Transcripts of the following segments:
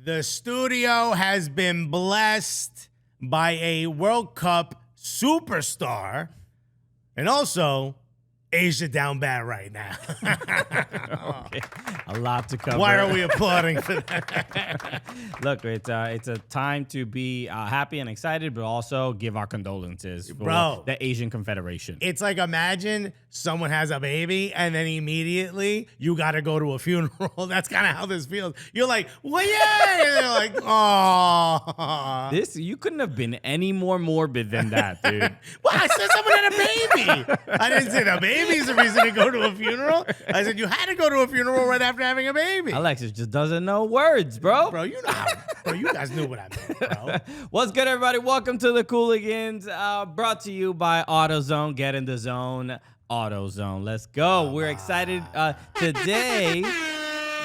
The studio has been blessed by a World Cup superstar and also Asia down bad right now. Okay. A lot to cover. Why are we applauding for that? Look, it's a time to be happy and excited, but also give our condolences for the Asian Confederation. It's like, imagine someone has a baby and then immediately you got to go to a funeral. That's kind of how this feels. You're like, well, yeah. And they're like, oh. You couldn't have been any more morbid than that, dude. Well, I said someone had a baby. I didn't say the baby's the reason to go to a funeral. I said you had to go to a funeral right after having a baby. Alexis just doesn't know words, bro. Bro, you know how. Bro, you guys knew what I meant, bro. What's good, everybody? Welcome to the Cooligans, brought to you by AutoZone. Get in the zone, AutoZone. Let's go. We're excited today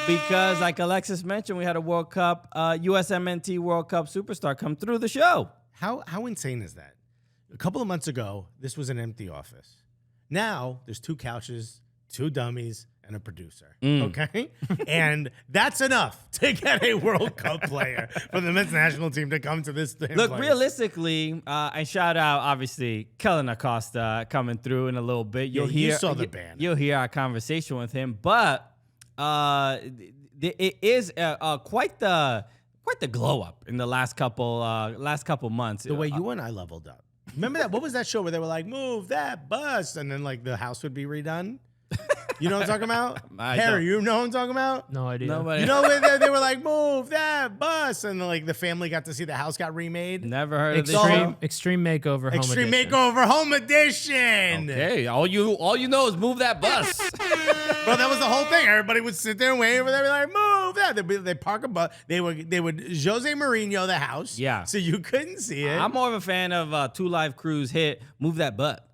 because, like Alexis mentioned, we had a World Cup, USMNT World Cup superstar come through the show. How insane is that? A couple of months ago, this was an empty office. Now, there's 2 couches, 2 dummies, and a producer, okay? And that's enough to get a World Cup player for the men's national team to come to this thing. Look, realistically, and shout out, obviously, Kellyn Acosta coming through in a little bit. You saw the band. You'll hear our conversation with him, but it is quite the glow up in the last couple months. The way you and I leveled up. Remember that? What was that show where they were like, move that bus, and then like the house would be redone? You know what I'm talking about? Harry, you know what I'm talking about? No idea. Nobody. You know where they were like, move that bus, and then, like the family got to see the house got remade? Never heard of this Extreme, show. Extreme Makeover Home Extreme Edition. Makeover Home Edition. Okay, all you know is move that bus. Bro, that was the whole thing. Everybody would sit there and wait over there, be like, move that. They'd park a bus. They would Jose Mourinho the house. Yeah. So you couldn't see it. I'm more of a fan of Two Live Crew's hit "Move That Butt."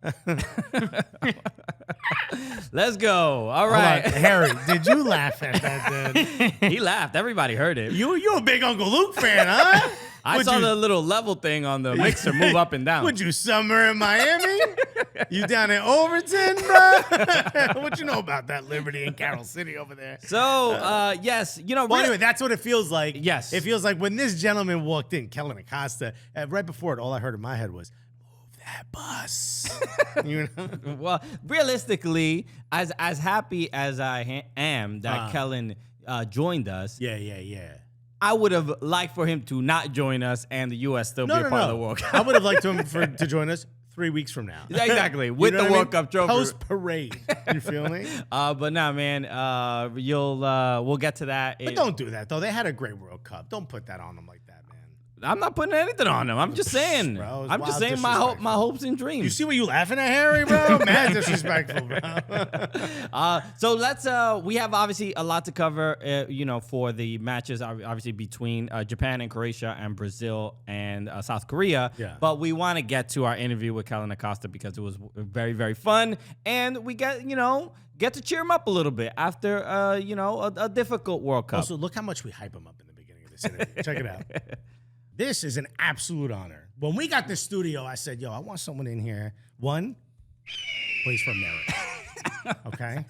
Let's go. All right, Harry, did you laugh at that? Dude? He laughed. Everybody heard it. You a big Uncle Luke fan, huh? I saw the little level thing on the mixer move up and down. Would you summer in Miami? You down in Overton, bro? What you know about that Liberty and Carroll City over there? So, yes, Well, anyway, that's what it feels like. Yes. It feels like when this gentleman walked in, Kellyn Acosta, right before it, all I heard in my head was, move that bus. You know? Well, realistically, as happy as I am that Kellyn joined us. Yeah. I would have liked for him to not join us and the U.S. still be a part of the World Cup. I would have liked him to join us 3 weeks from now. Exactly, with the World Cup trophy. Post parade. You feel me? But nah, man, we'll get to that. But don't do that though. They had a great World Cup. Don't put that on them like that, man. I'm not putting anything on them. I'm just saying. Bro, I'm just saying my hopes and dreams. You see what you laughing at, Harry, bro? Mad disrespectful, bro. So let's. We have obviously a lot to cover. For the matches, obviously between Japan and Croatia and Brazil and South Korea. Yeah. But we want to get to our interview with Kellyn Acosta because it was very, very fun, and we get to cheer him up a little bit after a difficult World Cup. Also, look how much we hype him up in the beginning of this interview. Check it out. This is an absolute honor. When we got this studio, I said, I want someone in here. 1, plays for America. Okay?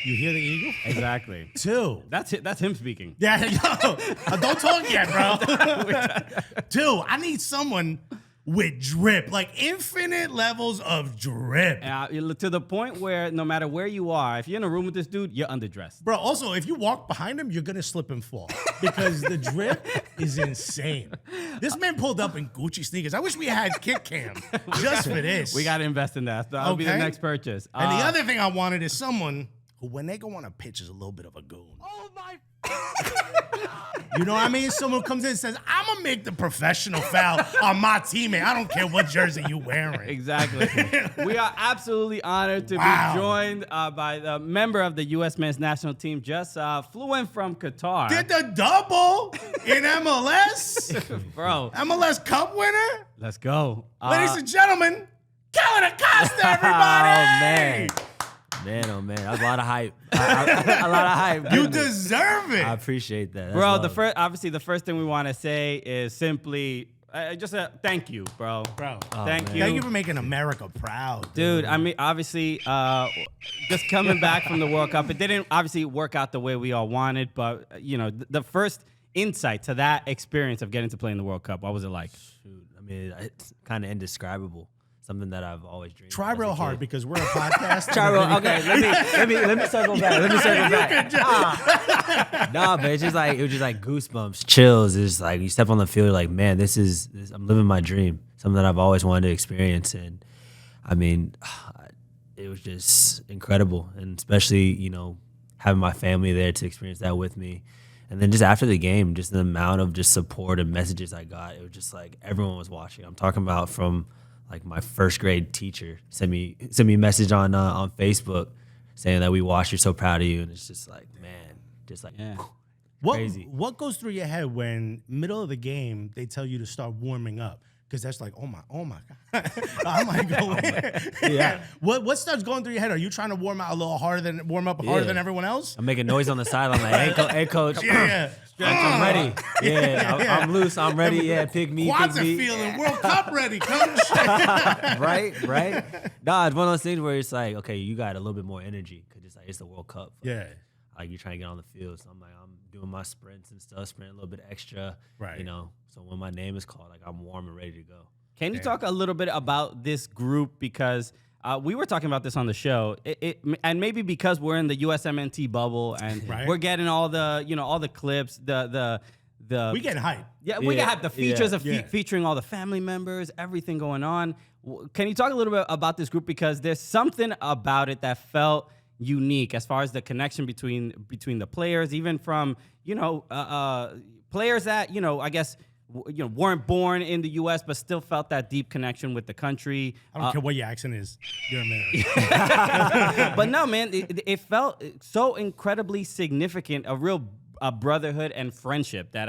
You hear the eagle? Exactly. 2. That's it. That's him speaking. Yeah, don't talk yet, bro. 2, I need someone with drip, like infinite levels of drip. To the point where no matter where you are, if you're in a room with this dude, you're underdressed. Bro, also, if you walk behind him, you're going to slip and fall because the drip is insane. This man pulled up in Gucci sneakers. I wish we had Kit Cam just for this. We got to invest in that. That'll be the next purchase. And the other thing I wanted is someone who, when they go on a pitch, is a little bit of a goon. Oh, my You know what I mean? Someone comes in and says, I'm going to make the professional foul on my teammate. I don't care what jersey you wearing. Exactly. We are absolutely honored to be joined by the member of the U.S. men's national team. Just flew in from Qatar. Did the double in MLS? Bro. MLS Cup winner? Let's go. Ladies and gentlemen, Kellyn Acosta, everybody! Oh, man. Man, oh man, that's a lot of hype. A lot of hype. You deserve it. I appreciate that. Bro, the first thing we want to say is simply just a thank you, bro. Thank you. Thank you for making America proud, dude. I mean, obviously, just coming back from the World Cup, it didn't obviously work out the way we all wanted, but the first insight to that experience of getting to play in the World Cup? What was it like? Shoot, I mean, it's kind of indescribable. Something that I've always dreamed. Try of as real a hard kid. because we're a podcast. Try real. Okay, let me circle back. Let me circle back. Nah, but it was just like goosebumps, chills. It's like you step on the field, you're like, man, this I'm living my dream. Something that I've always wanted to experience, and I mean, it was just incredible, and especially having my family there to experience that with me. And then just after the game, just the amount of just support and messages I got, it was just like everyone was watching. I'm talking about from like my first grade teacher sent me a message on Facebook saying that we watched, you're so proud of you, and it's just like, man, just like crazy. What goes through your head when middle of the game they tell you to start warming up? Because that's like, oh my God, I might go in. Yeah. What starts going through your head? Are you trying to warm up harder than everyone else? I'm making noise on the sideline like, hey coach, Yeah. I'm ready. Yeah, I'm loose. I'm ready. Yeah, pick me. Quads pick are me. feeling World Cup ready, coach. right. Nah, it's one of those things where it's like, okay, you got a little bit more energy because it's like it's the World Cup. Yeah. Like you're trying to get on the field, so I'm doing my sprints and stuff, sprinting a little bit extra. Right. So when my name is called, like I'm warm and ready to go. Can you talk a little bit about this group? Because we were talking about this on the show, and maybe because we're in the USMNT bubble and we're getting all the clips, We getting hype. Yeah, we have the features featuring all the family members, everything going on. Can you talk a little bit about this group? Because there's something about it that felt unique as far as the connection between the players, even from players that I guess weren't born in the U.S. but still felt that deep connection with the country. I don't care what your accent is. You're American. But no, man, it felt so incredibly significant, a real brotherhood and friendship that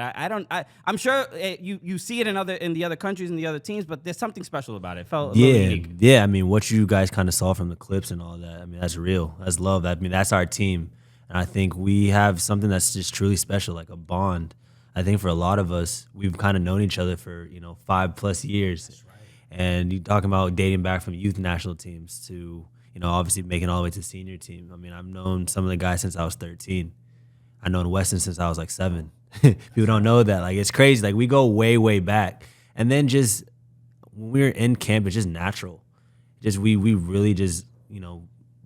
I'm sure you see it in the other countries and the other teams, but there's something special about it. It felt a little unique. Yeah. I mean, what you guys kind of saw from the clips and all that, I mean, that's real. That's love. I mean, that's our team. And I think we have something that's just truly special, like a bond. I think for a lot of us, we've kind of known each other for 5+ years. That's right. And you talking about dating back from youth national teams to obviously making all the way to senior team. I mean, I've known some of the guys since I was 13. I've known Weston since I was like 7. People don't know that. Like, it's crazy. Like, we go way, way back. And then just when we're in camp, it's just natural. Just we really just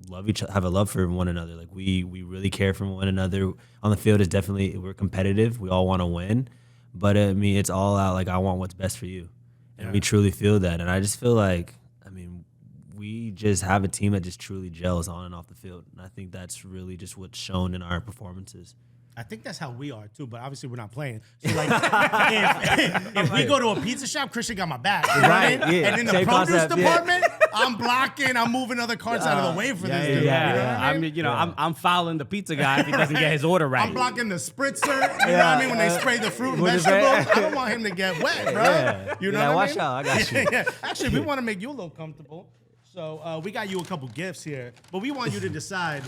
love each other, have a love for one another. Like we really care for one another. On the field is definitely, we're competitive. We all want to win, but I mean, it's all out. Like, I want what's best for you, and we truly feel that. And I just feel like, I mean, we just have a team that just truly gels on and off the field, and I think that's really just what's shown in our performances. I think that's how we are too, but obviously we're not playing. So like, if we go to a pizza shop, Christian got my back, right? Yeah. And in the produce department, I'm blocking, I'm moving other carts out of the way for this dude. I'm fouling the pizza guy if he doesn't get his order right. I'm blocking the spritzer. You know what I mean? When they spray the fruit and vegetables, I don't want him to get wet, bro. Yeah. You know what I mean? Watch out, I got you. Actually, we want to make you a little comfortable, so we got you a couple gifts here, but we want you to decide: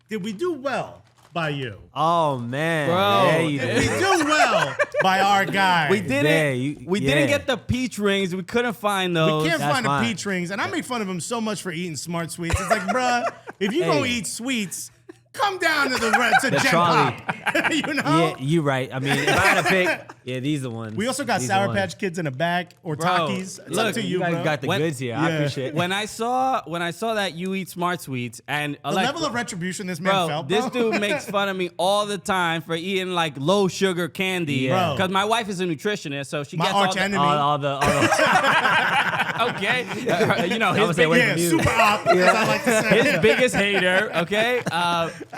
did we do well by you? Oh man, bro, we do well by our guy. We didn't. We didn't get the peach rings. We couldn't find those. We can't find the peach rings, and I make fun of him so much for eating Smart Sweets. It's like, bruh, if you gonna eat sweets, come down to the Gen Pop. You know? Yeah, you're right. I mean, if I had to pick, these are the ones. We also got These Sour Patch Kids in the back or Takis. It's up to you, guys bro. got the goods here. I appreciate it. When I saw that you eat Smart Sweets and the level of retribution this man felt, bro. This dude makes fun of me all the time for eating like low sugar candy. Because my wife is a nutritionist, so she gets all the okay. His super op, as I like to say. His biggest hater, okay?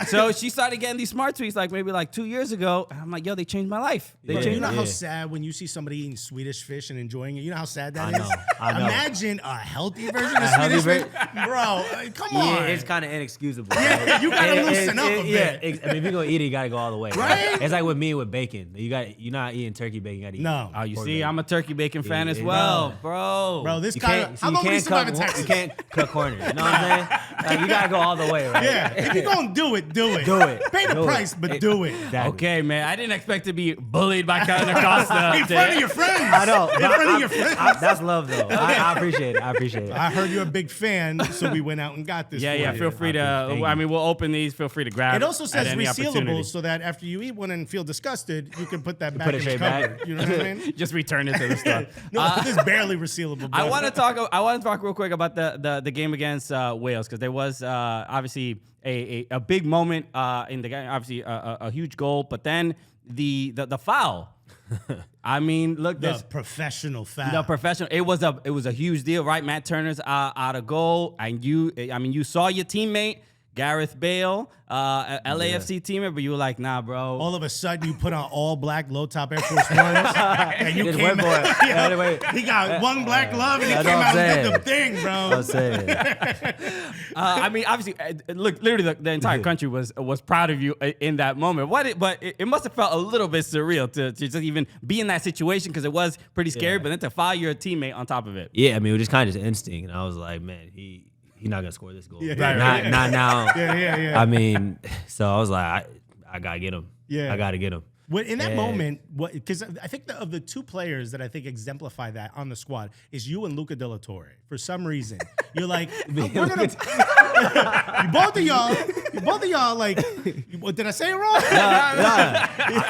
So she started getting these Smart Sweets like maybe like 2 years ago. And I'm like, yo, they changed my life. They changed. You know how sad when you see somebody eating Swedish fish and enjoying it? You know how sad that is? I know. Imagine a healthy version of Swedish fish. Bro, come on. Yeah, it's kind of inexcusable. Yeah, you gotta loosen up a bit. I mean, if you're gonna eat it, you gotta go all the way. Right? It's like with me with bacon. You're not eating turkey bacon. You gotta eat. No. Oh, you see, bacon. I'm a turkey bacon fan as well, bro. Bro, this You guy. can't, How you long would he can't survive in cut. Texas? You can't cut corners. You know what I'm saying? Like, you gotta go all the way, right? Yeah, if you're gonna do it. Do it. Pay the price, but do it. Okay, man. I didn't expect to be bullied by Kellyn Kellyn Acosta. In front of your friends. I know. In front of your friends. That's love, though. I appreciate it. I appreciate it. I heard you're a big fan, so we went out and got this. Yeah. for you. Feel free to. Thank I you. mean, we'll open these. Feel free to grab. It also says at any resealable, opportunity. so that after you eat one and feel disgusted, you can put that back put it in the straight back. cupboard. You know what I mean? Just return it to the store. No, this is barely resealable. I bro. want to talk real quick about the game against Wales, because there was obviously a big moment in the game. Obviously a huge goal, but then the foul. I mean, look, the this professional foul. the professional. It was a huge deal, right? Matt Turner's out of goal, and you saw your teammate Gareth Bale, LAFC teammate, but you were like, nah, bro. All of a sudden, you put on all black low top Air Force Ones, and you Just came went for out. it. Yeah, Anyway. he got one black glove, and he That's came what out I'm and did the saying. thing, bro. I'm saying. I mean, obviously, look, literally, the entire country was proud of you in that moment. But it must have felt a little bit surreal to just even be in that situation, because it was pretty scary. Yeah. But then to foul your teammate on top of it. Yeah, I mean, it was just kind of just instinct, and I was like, man, he's not gonna score this goal. Yeah. Not now. Yeah. I mean, so I was like, I gotta get him. Yeah. I gotta get him. When, in that And- moment, because I think of the two players that I think exemplify that on the squad is you and Luca De La Torre. For some reason, you're like, we're gonna. you both of y'all, like, did I say it wrong?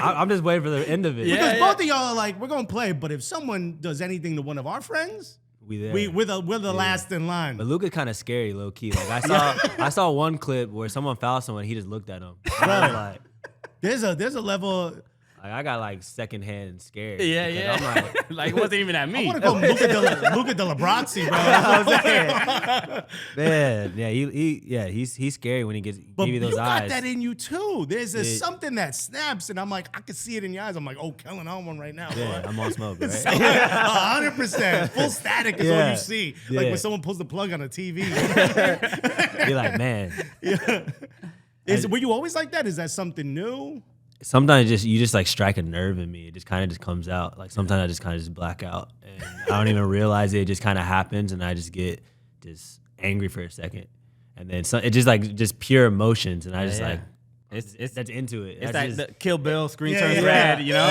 I'm just waiting for the end of it. Because both of y'all are like, we're gonna play, but if someone does anything to one of our friends, We there. we're the last in line. But Luca's kind of scary, low key. Like I saw one clip where someone fouled someone, he just looked at him. I was like, There's a level. I got like secondhand scared. Yeah, because yeah. I'm like, Like, it wasn't even at I me. want to go Luca De La Brazzi, bro. man, yeah, he's scary when he gets But give you those you got eyes. that in you too. There's something that snaps, and I'm like, I can see it in your eyes. I'm like, oh, Kellyn on one right now. Yeah, Bro. I'm on smoke, right? 100%. Full static is all Yeah. you see. Like Yeah. when someone pulls the plug on a TV. You're like, man. Were you always like that? Is that something new? Sometimes you just like strike a nerve in me. It just kind of just comes out. Like sometimes I just kind of just black out, and I don't even realize it. It just kind of happens, and I just get just angry for a second, and then it just pure emotions, and I just Yeah. like It's that's into it. It's That's like just- the Kill Bill screen Yeah, turns yeah. red, you know?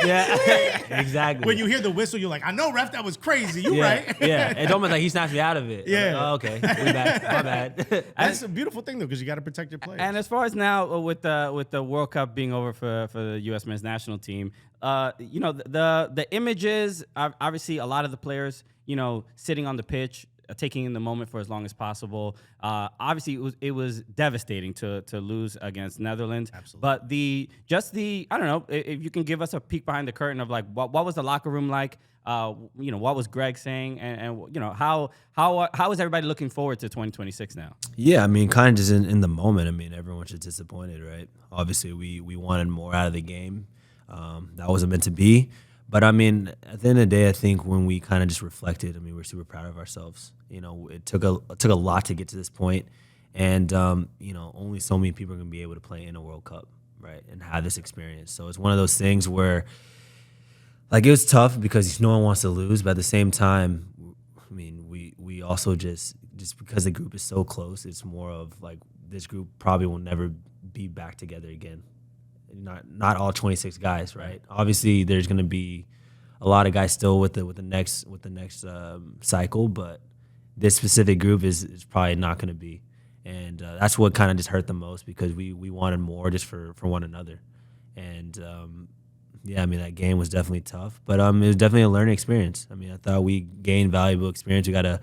yeah, exactly. When you hear the whistle, you're like, I know, ref, that was crazy. You yeah, right? yeah, it's almost like he snaps me out of it. I'm Yeah. like, oh, okay, we back. My bad. That's a beautiful thing though, because you got to protect your players. And as far as now with the World Cup being over for the U.S. men's national team, you know, the images, obviously a lot of the players, you know, sitting on the pitch, taking in the moment for as long as possible. Obviously, it was devastating to lose against Netherlands. Absolutely. But I don't know if you can give us a peek behind the curtain of like what was the locker room like. You know, what was Greg saying, and you know how is everybody looking forward to 2026 now? Yeah, I mean, kind of just in the moment. I mean, everyone's just disappointed, right? Obviously, we wanted more out of the game. That wasn't meant to be. But I mean, at the end of the day, I think when we kind of just reflected, I mean, we're super proud of ourselves. You know, it took a lot to get to this point, and you know, only so many people are gonna be able to play in a World Cup, right, and have this experience. So it's one of those things where, like, it was tough because no one wants to lose, but at the same time, I mean, we also just because the group is so close, it's more of like this group probably will never be back together again. Not all 26 guys, right? Obviously, there's going to be a lot of guys still with the next cycle, but this specific group is probably not going to be, and that's what kind of just hurt the most because we wanted more just for one another, and yeah, I mean that game was definitely tough, but it was definitely a learning experience. I mean, I thought we gained valuable experience. We got to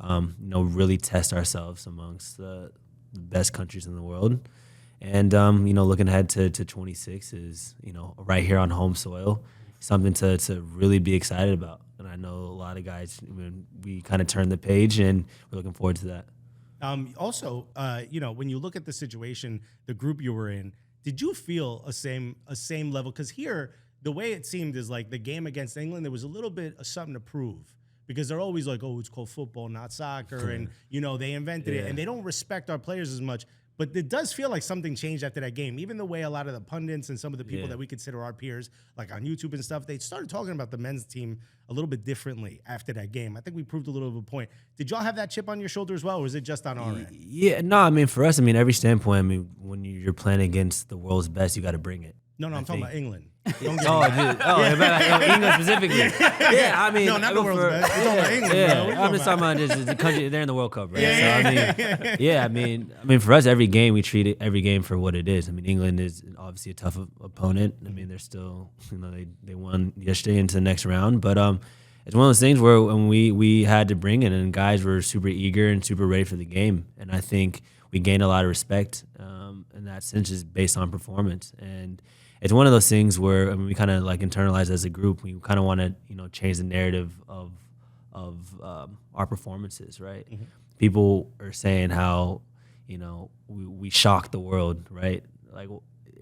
you know, really test ourselves amongst the best countries in the world. And, you know, looking ahead to 26 is, you know, right here on home soil, something to really be excited about. And I know a lot of guys, I mean, we kind of turned the page, and we're looking forward to that. Also, you know, when you look at the situation, the group you were in, did you feel a same level? Because here, the way it seemed is like the game against England, there was a little bit of something to prove. Because they're always like, oh, it's called football, not soccer. And, you know, they invented it. And they don't respect our players as much. But it does feel like something changed after that game. Even the way a lot of the pundits and some of the people that we consider our peers, like on YouTube and stuff, they started talking about the men's team a little bit differently after that game. I think we proved a little of a point. Did y'all have that chip on your shoulder as well, or is it just on our end? Yeah, no, I mean, for us, I mean, every standpoint, I mean, when you're playing against the world's best, you got to bring it. No, I'm talking about England. Don't get Oh, me dude. About England specifically. Yeah, I mean, No, not the world's best. We're talking about England, bro. What Yeah, you I'm just talking about just the country. They're in the World Cup, right? I mean, for us, every game we treat every game for what it is. I mean, England is obviously a tough opponent. I mean, they're still, they won yesterday into the next round, but it's one of those things where when we had to bring it, and guys were super eager and super ready for the game, and I think we gained a lot of respect in that sense, just based on performance. And it's one of those things where we kind of like internalize as a group. We kind of want to change the narrative of our performances, right? Mm-hmm. People are saying how we shock the world, right? Like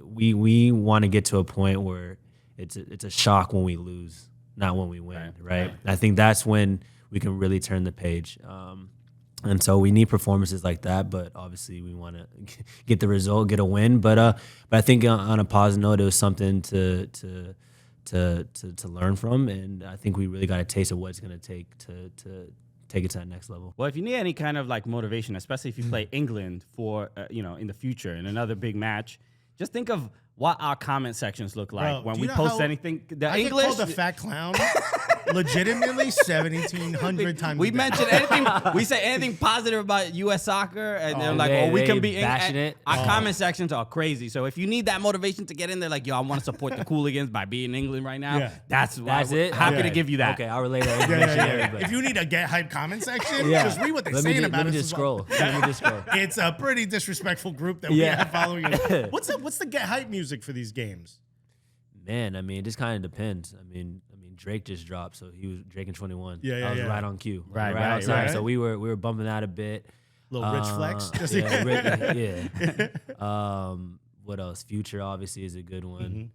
we want to get to a point where it's a shock when we lose, not when we win, right? I think that's when we can really turn the page. And so we need performances like that, but obviously we want to get the result, get a win. But I think on a positive note, it was something to learn from, and I think we really got a taste of what it's going to take to take it to that next level. Well, if you need any kind of like motivation, especially if you play England for in the future in another big match, just think of what our comment sections look like when we post anything. I get called a fat clown. Legitimately 1,700 times. We mention anything. We say anything positive about U.S. soccer, and they're like, we can be passionate. Our comment sections are crazy. So if you need that motivation to get in there, like, yo, I want to support the Cooligans by being in England right now. Yeah. That's it. Happy to give you that. Okay, I'll relay that. If you need a get hype comment section, just read what they're saying about it. Let me just scroll. It's a pretty disrespectful group that we have following us. What's the get hype music for these games? Man, I mean, it just kind of depends. I mean, Drake just dropped, so he was Drake in 21. I was right on cue. Right. So we were bumping that a bit. Little rich flex. What else? Future obviously is a good one.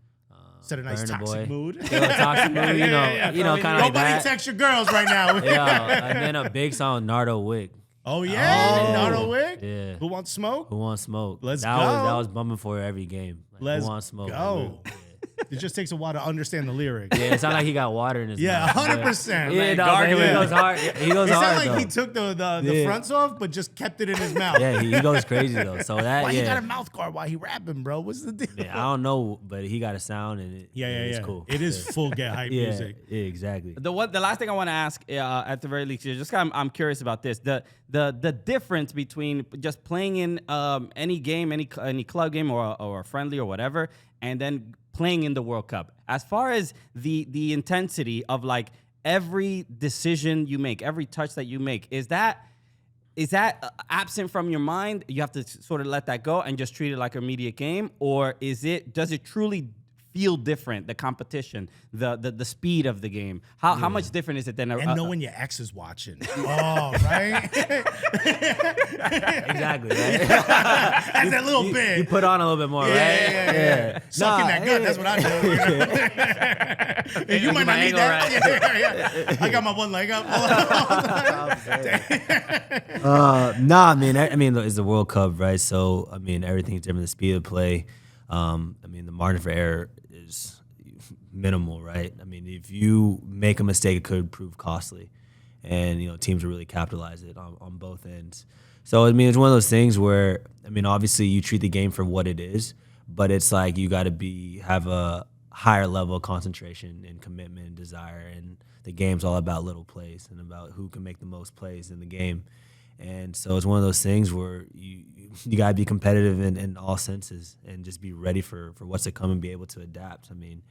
Set a nice toxic mood. Toxic mood. You know, kind of like that. Nobody text your girls right now. And then a big song, Nardo Wick. Oh yeah, Nardo Wick. Yeah. Who wants smoke? Who wants smoke? Let's go. That was bumping for every game. Let's who wants smoke? Go. It just takes a while to understand the lyrics. Yeah, it sounded like he got water in his mouth. 100%. Yeah, no, he goes hard. He goes it hard. It sounded like he took the fronts off, but just kept it in his mouth. Yeah, he goes crazy though. So that why he got a mouth guard while he rapping, bro? What's the deal? Yeah, I don't know, but he got a sound and it's cool. It is full get hype music. Yeah, exactly. The last thing I want to ask, at the very least, just I'm curious about this. The difference between just playing in any game, any club game or a friendly or whatever, and then playing in the World Cup. As far as the intensity of like every decision you make, every touch that you make, is that absent from your mind? You have to sort of let that go and just treat it like an immediate game, or does it truly feel different? The competition, the speed of the game. How much different is it than knowing your ex is watching? Oh, right. Exactly. Right? That's that little bit. You put on a little bit more, right? Yeah. Sucking that gut. That's what I do. You might not need that. Right. I got my one leg up. I mean, it's the World Cup, right? So I mean, everything's different. The speed of play. I mean, the margin for error is minimal, right? I mean, if you make a mistake, it could prove costly, and teams will really capitalize it on both ends. So I mean, it's one of those things where obviously you treat the game for what it is, but it's like you got to have a higher level of concentration and commitment and desire, and the game's all about little plays and about who can make the most plays in the game. And so it's one of those things where you gotta be competitive in all senses and just be ready for what's to come and be able to adapt. I mean,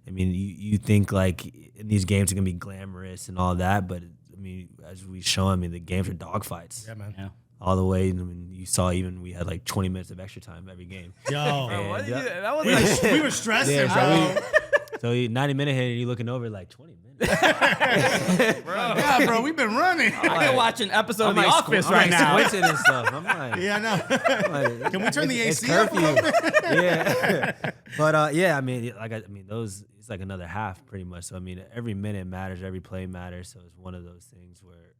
you think like in these games are gonna be glamorous and all that, but I mean, as we show, the games are dogfights. Yeah, man. Yeah. All the way. You saw we had like 20 minutes of extra time every game. Yo, that was we were stressing, bro. So 90-minute hit, and you're looking over like 20 minutes. Bro, we've been running. I can watch an episode of The Office right now. Squinting and stuff. I'm like, yeah, I know. Can we turn the AC up a little bit? Yeah. But those, it's like another half pretty much. So every minute matters, every play matters. So it's one of those things where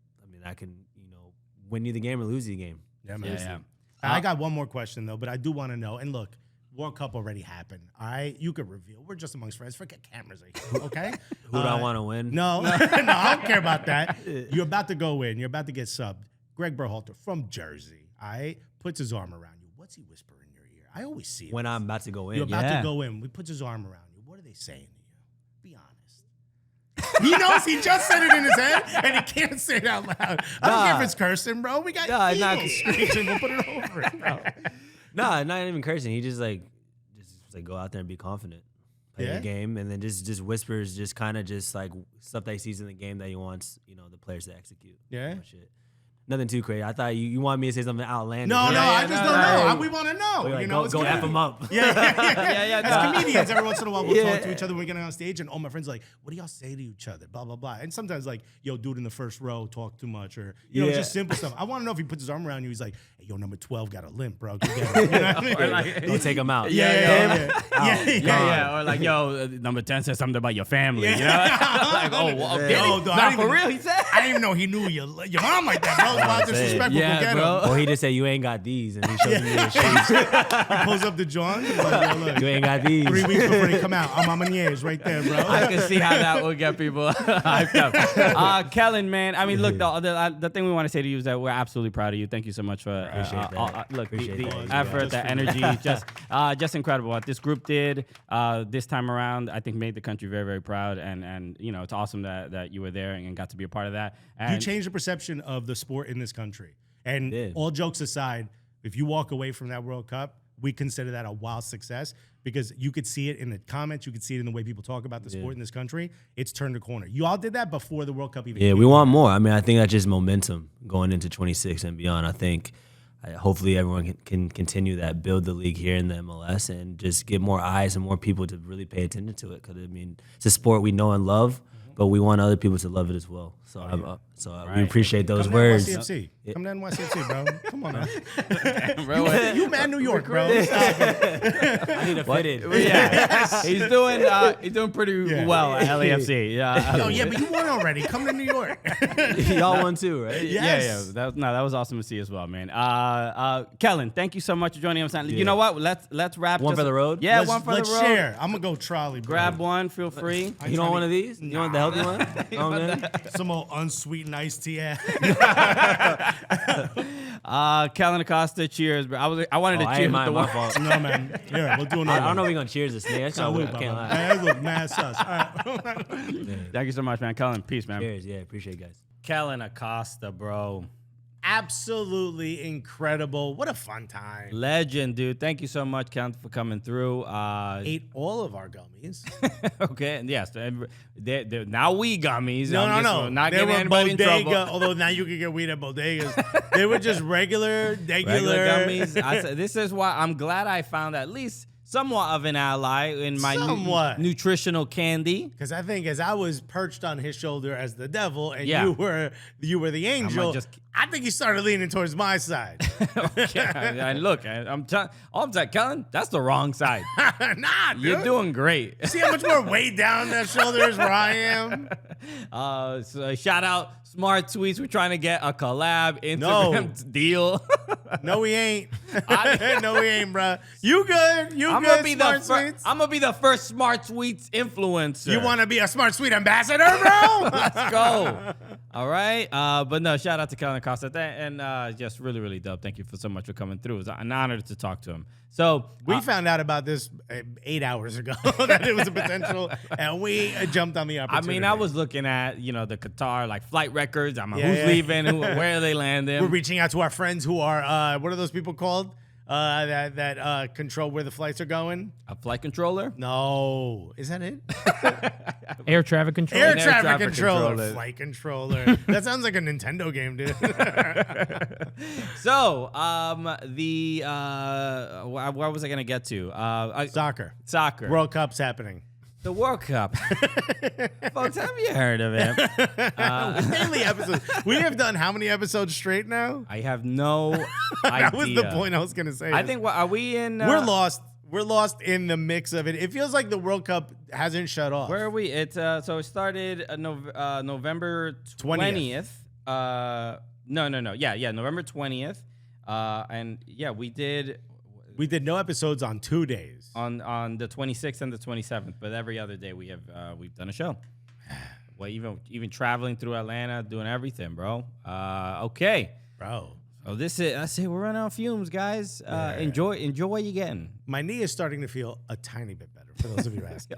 I can win you the game or lose you the game. Yeah, man. Yeah. I got one more question though, but I do want to know. And look, World Cup already happened. All right, you could reveal. We're just amongst friends. Forget cameras, okay? Who do I want to win? No, I don't care about that. You're about to go in. You're about to get subbed. Greg Berhalter from Jersey, all right, puts his arm around you. What's he whispering in your ear? I always see it. when I'm about to go in. You're about Yeah. to go in. We put his arm around you. What are they saying to you? Be honest. He knows he just said it in his head, and he can't say it out loud. I don't care if it's cursing, bro. We got eagles screeching. We'll put it over it. Nah, not even cursing. He just go out there and be confident. Play Yeah? the game, and then just whispers, just kind of just like stuff that he sees in the game that he wants, the players to execute. Yeah? Shit. Nothing too crazy. I thought you wanted me to say something outlandish. No, Yeah, I just don't know. We want to know. Like, It's go comedy. F him up. Yeah. no. As comedians, every once in a while, we'll talk to each other when we're getting on stage, and all my friends are like, what do y'all say to each other? Blah, blah, blah. And sometimes, like, yo, dude in the first row talk too much, or, just simple stuff. I want to know if he puts his arm around you, he's like, hey, yo, number 12 got a limp, bro. Go get him. You know what I mean? Or like, Don't take him out. yeah. Or like, yo, number 10 said something about your family. You know? Like, okay. No, dog, I Not didn't for even- real, he said. I didn't even know he knew your mom like that, bro. It's about disrespectful. Yeah, Go get bro. him. Or he just said, you ain't got these, and he shows me the shades. He pulls up the John. He's like, yo, look, You ain't got these. 3 weeks before they come out, I'm on my ears right there, bro. I can see how that would get people hyped up. Kellyn, man, I mean, look, the thing we want to say to you is that we're absolutely proud of you. Thank you so much for Appreciate that. look, Appreciate the that. effort, Yeah. the energy, just incredible. What this group did this time around, I think made the country very, very proud. And it's awesome that you were there and got to be a part of that. And You changed the perception of the sport in this country. And Did. all jokes aside, if you walk away from that World Cup, we consider that a wild success because you could see it in the comments. You could see it in the way people talk about the sport in this country. It's turned a corner. You all did that before the World Cup even Yeah, came. we want more. I mean, I think that's just momentum going into 26 and beyond. I think hopefully everyone can continue that, build the league here in the MLS, and just get more eyes and more people to really pay attention to it. Because, I mean, it's a sport we know and love, but we want other people to love it as well. So, we appreciate those Come words. down to YCFC. Come down to YCFC, bro. Come on, man. bro, what- You man New York, bro. Stop it. I need to fit in. yeah, he's doing pretty well at LAFC. Yeah, Oh, yeah, but you won already. Come to New York. Y'all won too, right? Yes. Yeah. That was awesome to see as well, man. Kellyn, thank you so much for joining us. You know what? Let's wrap. One for the road? Yeah, Let's- one for the road. Let's share. I'm going to go trolley, bro. Grab one. Feel free. You don't want one of these? You want the healthy one? Oh, man. Some old unsweetened iced tea. Kellyn Acosta, cheers, bro. I wanted to I cheers ain't with the mine, my one. fault. No, man. Yeah, we'll do another I don't know one. if we're going to cheers this thing. That's kind of I can't lie. That look mad sus. All right. Thank you so much, man. Kellyn, peace, man. Cheers, yeah, appreciate it, guys. Kellyn Acosta, bro. Absolutely incredible. What a fun time. Legend, dude. Thank you so much, Kellyn, for coming through. Ate all of our gummies. Okay, and yes, they're now we gummies. No, I'm no, just no. Not They getting were anybody in bodega, trouble. although now you can get weed at bodegas. They were just regular Gummies. I said, this is why I'm glad I found at least somewhat of an ally in my Somewhat. nutritional candy. Because I think as I was perched on his shoulder as the devil, and Yeah. you were the angel, just- I think he started leaning towards my side. Okay, and look, I'm telling Kellyn, that's the wrong side. Nah, dude. You're doing great. See how much more weight down that shoulder is where I am? So shout out Smart Tweets. We're trying to get a collab Instagram deal. No, we ain't. No, we ain't, bro. You good? You I'm good? gonna be Smart Sweets? I'm gonna be the first Smart Tweets influencer. You want to be a Smart Sweet ambassador, bro? Let's go. All right. But no, shout out to Kellyn Acosta. And just really, really dope. Thank you so much for coming through. It was an honor to talk to him. So We found out about this 8 hours ago that it was a potential, and we jumped on the I opportunity. mean, I was looking at, the Qatar, like flight records. I'm like, Yeah, who's yeah. leaving? Where are they landing? We're reaching out to our friends who are, what are those people called? That control where the flights are going? A flight controller? No. Is that it? Air traffic control. Air Air traffic traffic controller. controller. Flight controller. That sounds like a Nintendo game, dude. So, what was I going to get to? Soccer. Soccer. World Cup's happening. The World Cup. Folks, have you heard of it? Daily episodes. We have done how many episodes straight now? I have no idea. That was the point I was going to say. I think, are we in? we're lost. We're lost in the mix of it. It feels like the World Cup hasn't shut off. Where are we? So it started November 20th. No. Yeah, November 20th. And yeah, we did no episodes on 2 days. on the 26th and the 27th, but every other day we've done a show. Well, even traveling through Atlanta, doing everything, bro. Okay. Bro. Oh, this is. I say we're running out of fumes, guys. Enjoy what you're getting. My knee is starting to feel a tiny bit better. For those of you asking,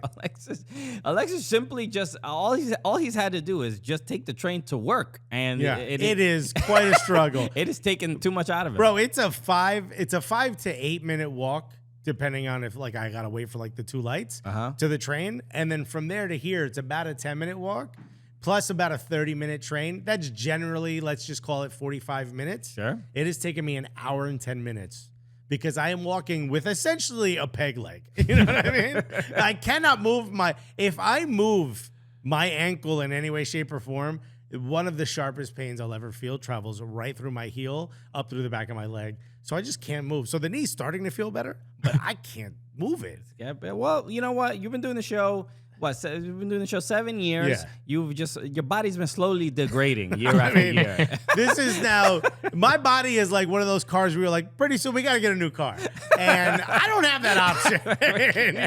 Alexis simply just all he's had to do is just take the train to work, and it is quite a struggle. It has taken too much out of it, bro. It's a 5 to 8 minute walk, depending on if like I gotta wait for like the 2 lights to the train, and then from there to here, it's about a 10-minute walk. Plus about a 30-minute train. That's generally, let's just call it 45 minutes. Sure. It has taken me an hour and 10 minutes because I am walking with essentially a peg leg. You know what I mean? I cannot move if I move my ankle in any way, shape, or form, one of the sharpest pains I'll ever feel travels right through my heel, up through the back of my leg. So I just can't move. So the knee's starting to feel better, but I can't move it. Yeah, well, you know what? You've been doing the show. You've been doing the show 7 years. Yeah. Your body's been slowly degrading year after year. This is now, my body is like one of those cars where you're like, pretty soon we got to get a new car. And I don't have that option.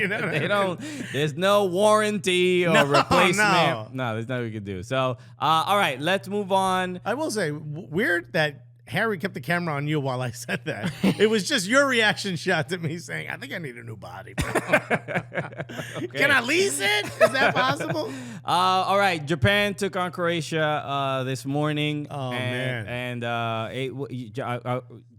You know They don't, there's no warranty or replacement. No, there's nothing we can do. So, all right, let's move on. I will say, weird that Harry kept the camera on you while I said that. It was just your reaction shot to me saying, I think I need a new body, bro. Okay. Can I lease it? Is that possible? All right. Japan took on Croatia this morning. Oh, man. And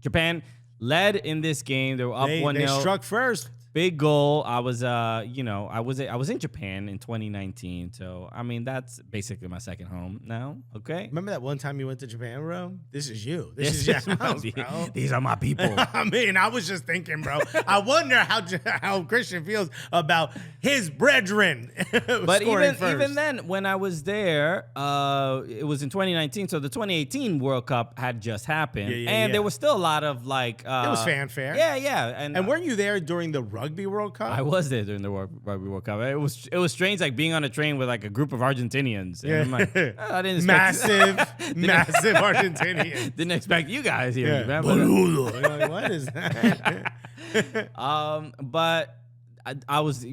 Japan led in this game. They were up 1-0. They struck first. Big goal. I was in Japan in 2019, so I mean that's basically my second home now. Okay. Remember that one time you went to Japan, bro? This is you. This is your house, bro. These are my people. I mean, I was just thinking, bro. I wonder how Christian feels about his brethren. But even then, when I was there, it was in 2019, so the 2018 World Cup had just happened, and there was still a lot of like. It was fanfare. Yeah. And weren't you there during the Rugby World Cup? I was there during the Rugby World Cup. It was strange, like being on a train with like a group of Argentinians. And I'm like, I didn't expect massive Argentinians. Didn't expect you guys here. Yeah. Boludo. Like, what is that? But I was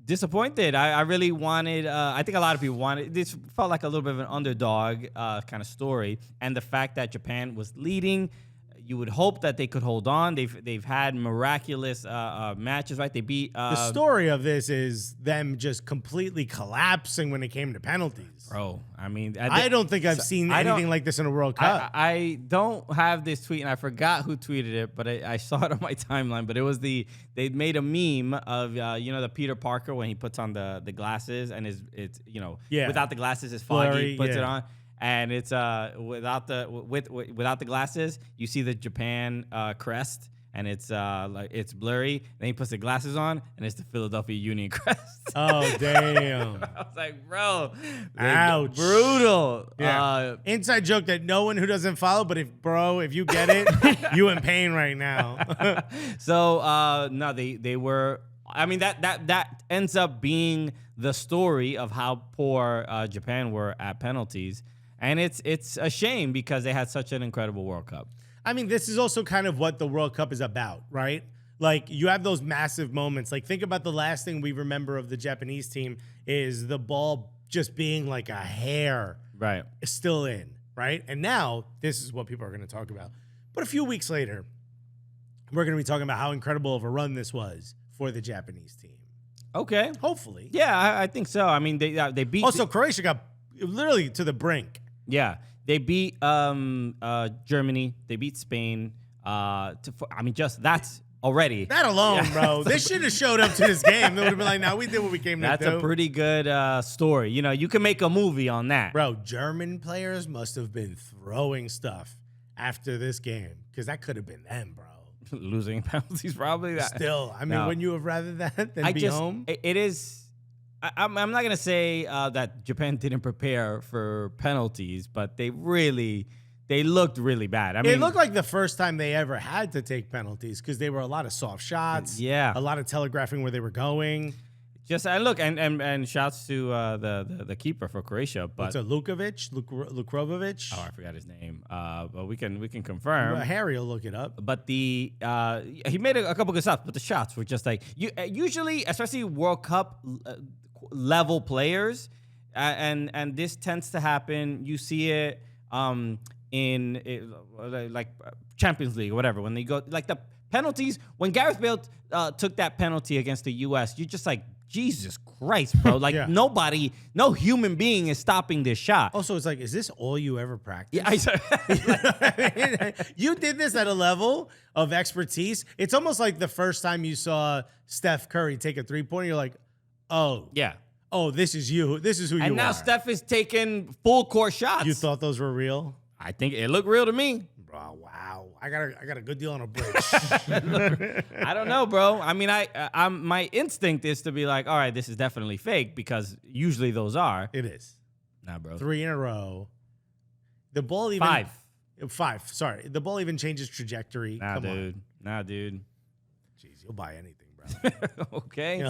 disappointed. I really wanted. I think a lot of people wanted. This felt like a little bit of an underdog kind of story, and the fact that Japan was leading. You would hope that they could hold on. They've had miraculous matches, right? They beat. The story of this is them just completely collapsing when it came to penalties. Bro, I mean, I don't think I've seen anything like this in a World Cup. I don't have this tweet, and I forgot who tweeted it, but I saw it on my timeline. But it was they made a meme of the Peter Parker when he puts on the glasses and it's without the glasses is foggy. Blurry, he puts it on. And it's without the glasses, you see the Japan crest, and it's like it's blurry. Then he puts the glasses on, and it's the Philadelphia Union crest. Oh damn! I was like, bro, ouch, brutal. Yeah. Inside joke that no one who doesn't follow, but if you get it, you in pain right now. So no, they were. I mean that ends up being the story of how poor Japan were at penalties. And it's a shame because they had such an incredible World Cup. I mean, this is also kind of what the World Cup is about, right? Like, you have those massive moments. Like, think about the last thing we remember of the Japanese team is the ball just being like a hair still in, right? And now, this is what people are going to talk about. But a few weeks later, we're going to be talking about how incredible of a run this was for the Japanese team. Okay. Hopefully. Yeah, I think so. I mean, they beat... Also, Croatia got literally to the brink. Yeah, they beat Germany. They beat Spain. That's already. That alone, bro. They should have showed up to this game. They would have been like, "No, we did what we came to do." That's a pretty good story. You know, you can make a movie on that. Bro, German players must have been throwing stuff after this game because that could have been them, bro. Losing penalties, probably. Still, I mean, wouldn't you have rather that than be home? It is. I'm not going to say that Japan didn't prepare for penalties, but they looked really bad. I mean, it looked like the first time they ever had to take penalties because they were a lot of soft shots. Yeah. A lot of telegraphing where they were going. And shouts to the keeper for Croatia. But it's a Lukrovic. Oh, I forgot his name. But we can confirm. Well, Harry will look it up. But he made a couple good shots, but the shots were just like usually, especially World Cup level players, and this tends to happen. You see it like Champions League or whatever. When they go like the penalties, when Gareth Bale took that penalty against the U.S., you're just like, Jesus Christ, bro. Like no human being is stopping this shot. Also, it's like, is this all you ever practiced? Yeah, You did this at a level of expertise. It's almost like the first time you saw Steph Curry take a 3-pointer, you're like, oh, yeah. oh, this is you. This is who you are. And now Steph is taking full court shots. You thought those were real? I think it looked real to me. Oh, wow. I got a good deal on a bridge. I don't know, bro. I mean, I'm my instinct is to be like, all right, this is definitely fake because usually those are. It is. Nah, bro. 3 in a row. The ball even 5. Sorry. The ball even changes trajectory. Nah, Come dude. on. Nah, dude. Jeez, you'll buy anything, bro. Okay.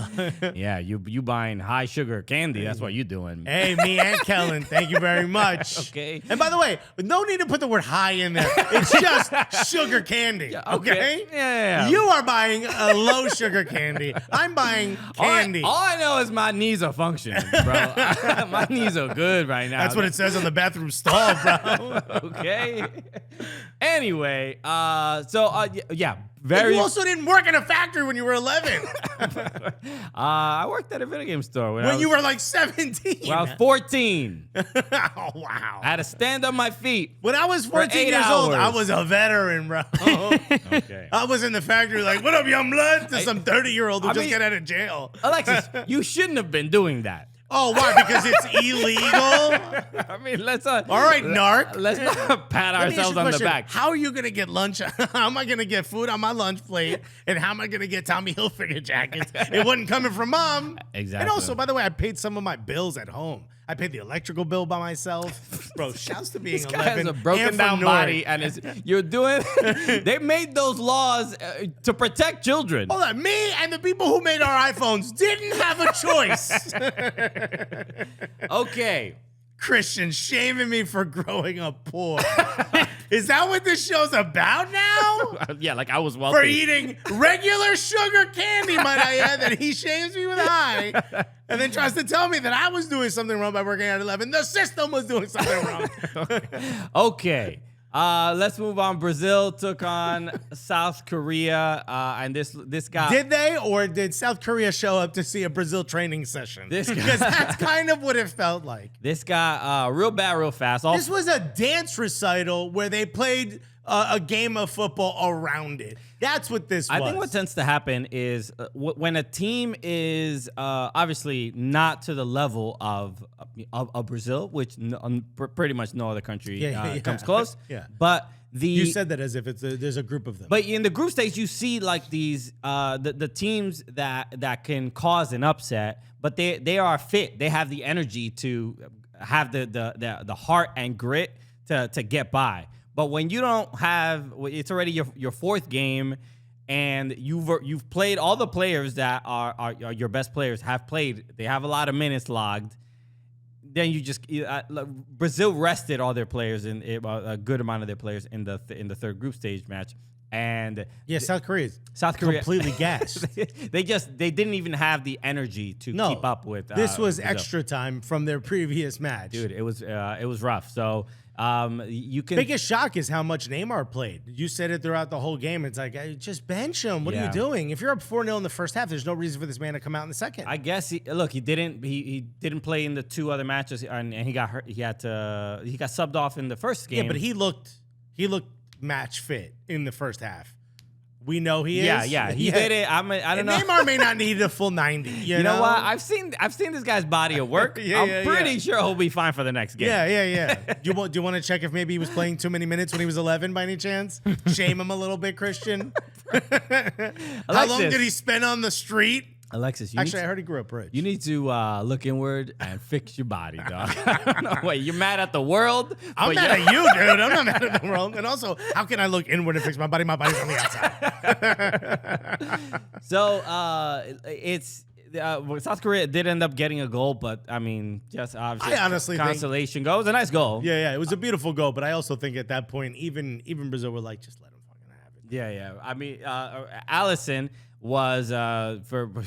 Yeah, you buying high sugar candy. That's what you doing. Hey, me and Kellyn, thank you very much. Okay. And by the way, no need to put the word high in there. It's just sugar candy. Okay? Yeah. You are buying a low sugar candy. I'm buying candy. All I know is my knees are functioning, bro. My knees are good right now. That's what it says on the bathroom stall, bro. Okay. Anyway, yeah, But you also didn't work in a factory when you were 11. I worked at a video game store when you were like 17. When I was 14. Oh, wow. I had to stand on my feet. When I was 14 8 years old, I hours. was a veteran, bro. Okay. I was in the factory like, what up, young blood? To some 30-year-old who just got out of jail. Alexis, you shouldn't have been doing that. Oh, why? Because it's illegal? I mean, let's all right, narc. Let's not pat Let me ask ourselves you a on the question. back. How are you going to get lunch? How am I going to get food on my lunch plate? And how am I going to get Tommy Hilfiger jackets? It wasn't coming from mom. Exactly. And also, by the way, I paid some of my bills at home. I paid the electrical bill by myself. Bro, shouts to being This 11. guy has a broken and down from body, Newark. and you're doing. They made those laws to protect children. Hold on, me and the people who made our iPhones didn't have a choice. Okay. Christian shaming me for growing up poor. Is that what this show's about now? Yeah, like I was wealthy. For eating regular sugar candy, might I add, that he shames me with high, and then tries to tell me that I was doing something wrong by working at 11. The system was doing something wrong. Okay. Let's move on. Brazil took on South Korea, and this guy. Did they, or did South Korea show up to see a Brazil training session? This guy- Because that's kind of what it felt like. This guy, real bad, real fast. This was a dance recital where they played a game of football around it. That's what this was. I think what tends to happen is when a team is obviously not to the level of Brazil, which pretty much no other country comes close. Yeah. But You said that as if there's a group of them. But in the group stage, you see like these the teams that can cause an upset, but they are fit. They have the energy to have the heart and grit to get by. But when you don't have, it's already your fourth game, and you've played all the players that are your best players have played. They have a lot of minutes logged. Then you just Brazil rested all their players in a good amount of their players in the third group stage match, and yeah, South Korea completely gassed. they didn't even have the energy to keep up with. This was Brazil. extra time from their previous match, dude. It was rough. So you can. Biggest shock is how much Neymar played. You said it throughout the whole game. It's like, just bench him. What are you doing? If you're up 4-0 in the first half, there's no reason for this man to come out in the second. I guess he didn't play in the two other matches, and he got hurt. He got subbed off in the first game. Yeah, but he looked match fit in the first half. We know he is. Yeah, he did it. I don't know. Neymar may not need a full 90. You know what? I've seen this guy's body of work. I'm pretty sure he'll be fine for the next game. Yeah. Do you want to check if maybe he was playing too many minutes when he was 11 by any chance? Shame him a little bit, Christian. How long did he spend on the street? Alexis, I heard he grew up rich. You need to look inward and fix your body, dog. I don't know. Wait, you're mad at the world? I'm mad at you, dude. I'm not mad at the world. And also, how can I look inward and fix my body? My body's on the outside. So it's South Korea did end up getting a goal, but I mean, just obviously, I honestly consolation goal. It was a nice goal. Yeah. It was a beautiful goal, but I also think at that point, even Brazil were like, just let him fucking have it. Yeah. I mean, Allison, was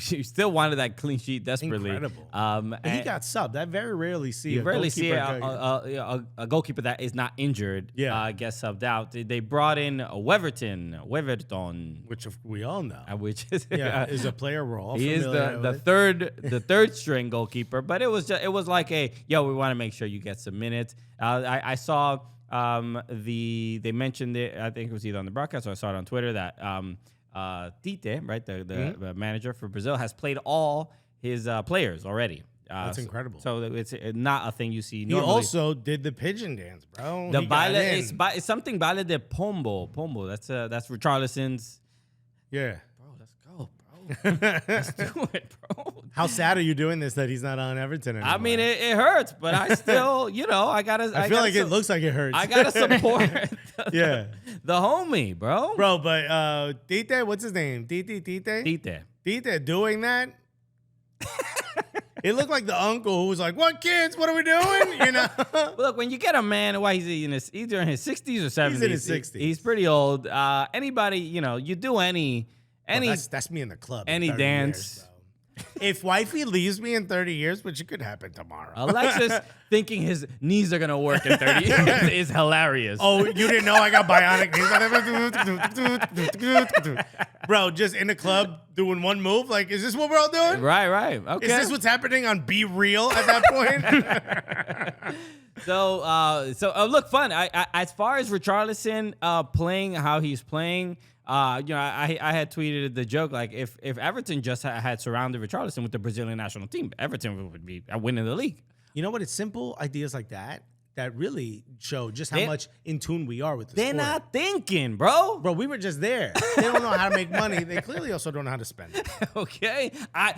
he still wanted that clean sheet desperately. Incredible. And he got subbed. I very rarely see you a rarely see goalkeeper a goalkeeper that is not injured get subbed out. They brought in Weverton, which we all know. Which is is a player we're all he is the third string goalkeeper. But it was like we want to make sure you get some minutes. I saw they mentioned it. I think it was either on the broadcast or I saw it on Twitter that Tite, right, the manager for Brazil, has played all his players already. That's incredible. So it's not a thing you see He normally. also did the pigeon dance, bro. The baile is something baile de pombo. Pombo. That's Richarlison's. Yeah. Bro, let's go, bro. Let's do it, bro. How sad are you doing this that he's not on Everton anymore? I mean, it hurts, but I still, I gotta. I feel like it looks like it hurts. I gotta support. Yeah. The homie, bro. Bro, but Tite, what's his name? Tite doing that. It looked like the uncle who was like, "What kids? What are we doing?" Look, when you get a man, he's either in his 60s or 70s. He's in his 60s. He's pretty old. Anybody, you do any. That's me in the club. Any dance. Years, if wifey leaves me in 30 years, which it could happen tomorrow. Alexis thinking his knees are gonna work in 30 years is hilarious. Oh, you didn't know I got bionic knees? Bro, just in the club doing one move. Like, is this what we're all doing? Right. Okay. Is this what's happening on Be Real at that point? So look, fun. I as far as Richarlison playing how he's playing, I had tweeted the joke like if Everton just had surrounded Richarlison with the Brazilian national team, Everton would be winning the league. You know what? It's simple ideas like that really show just how much in tune we are with the They're sport. not thinking, bro. Bro, we were just there. They don't know how to make money. They clearly also don't know how to spend it. Okay,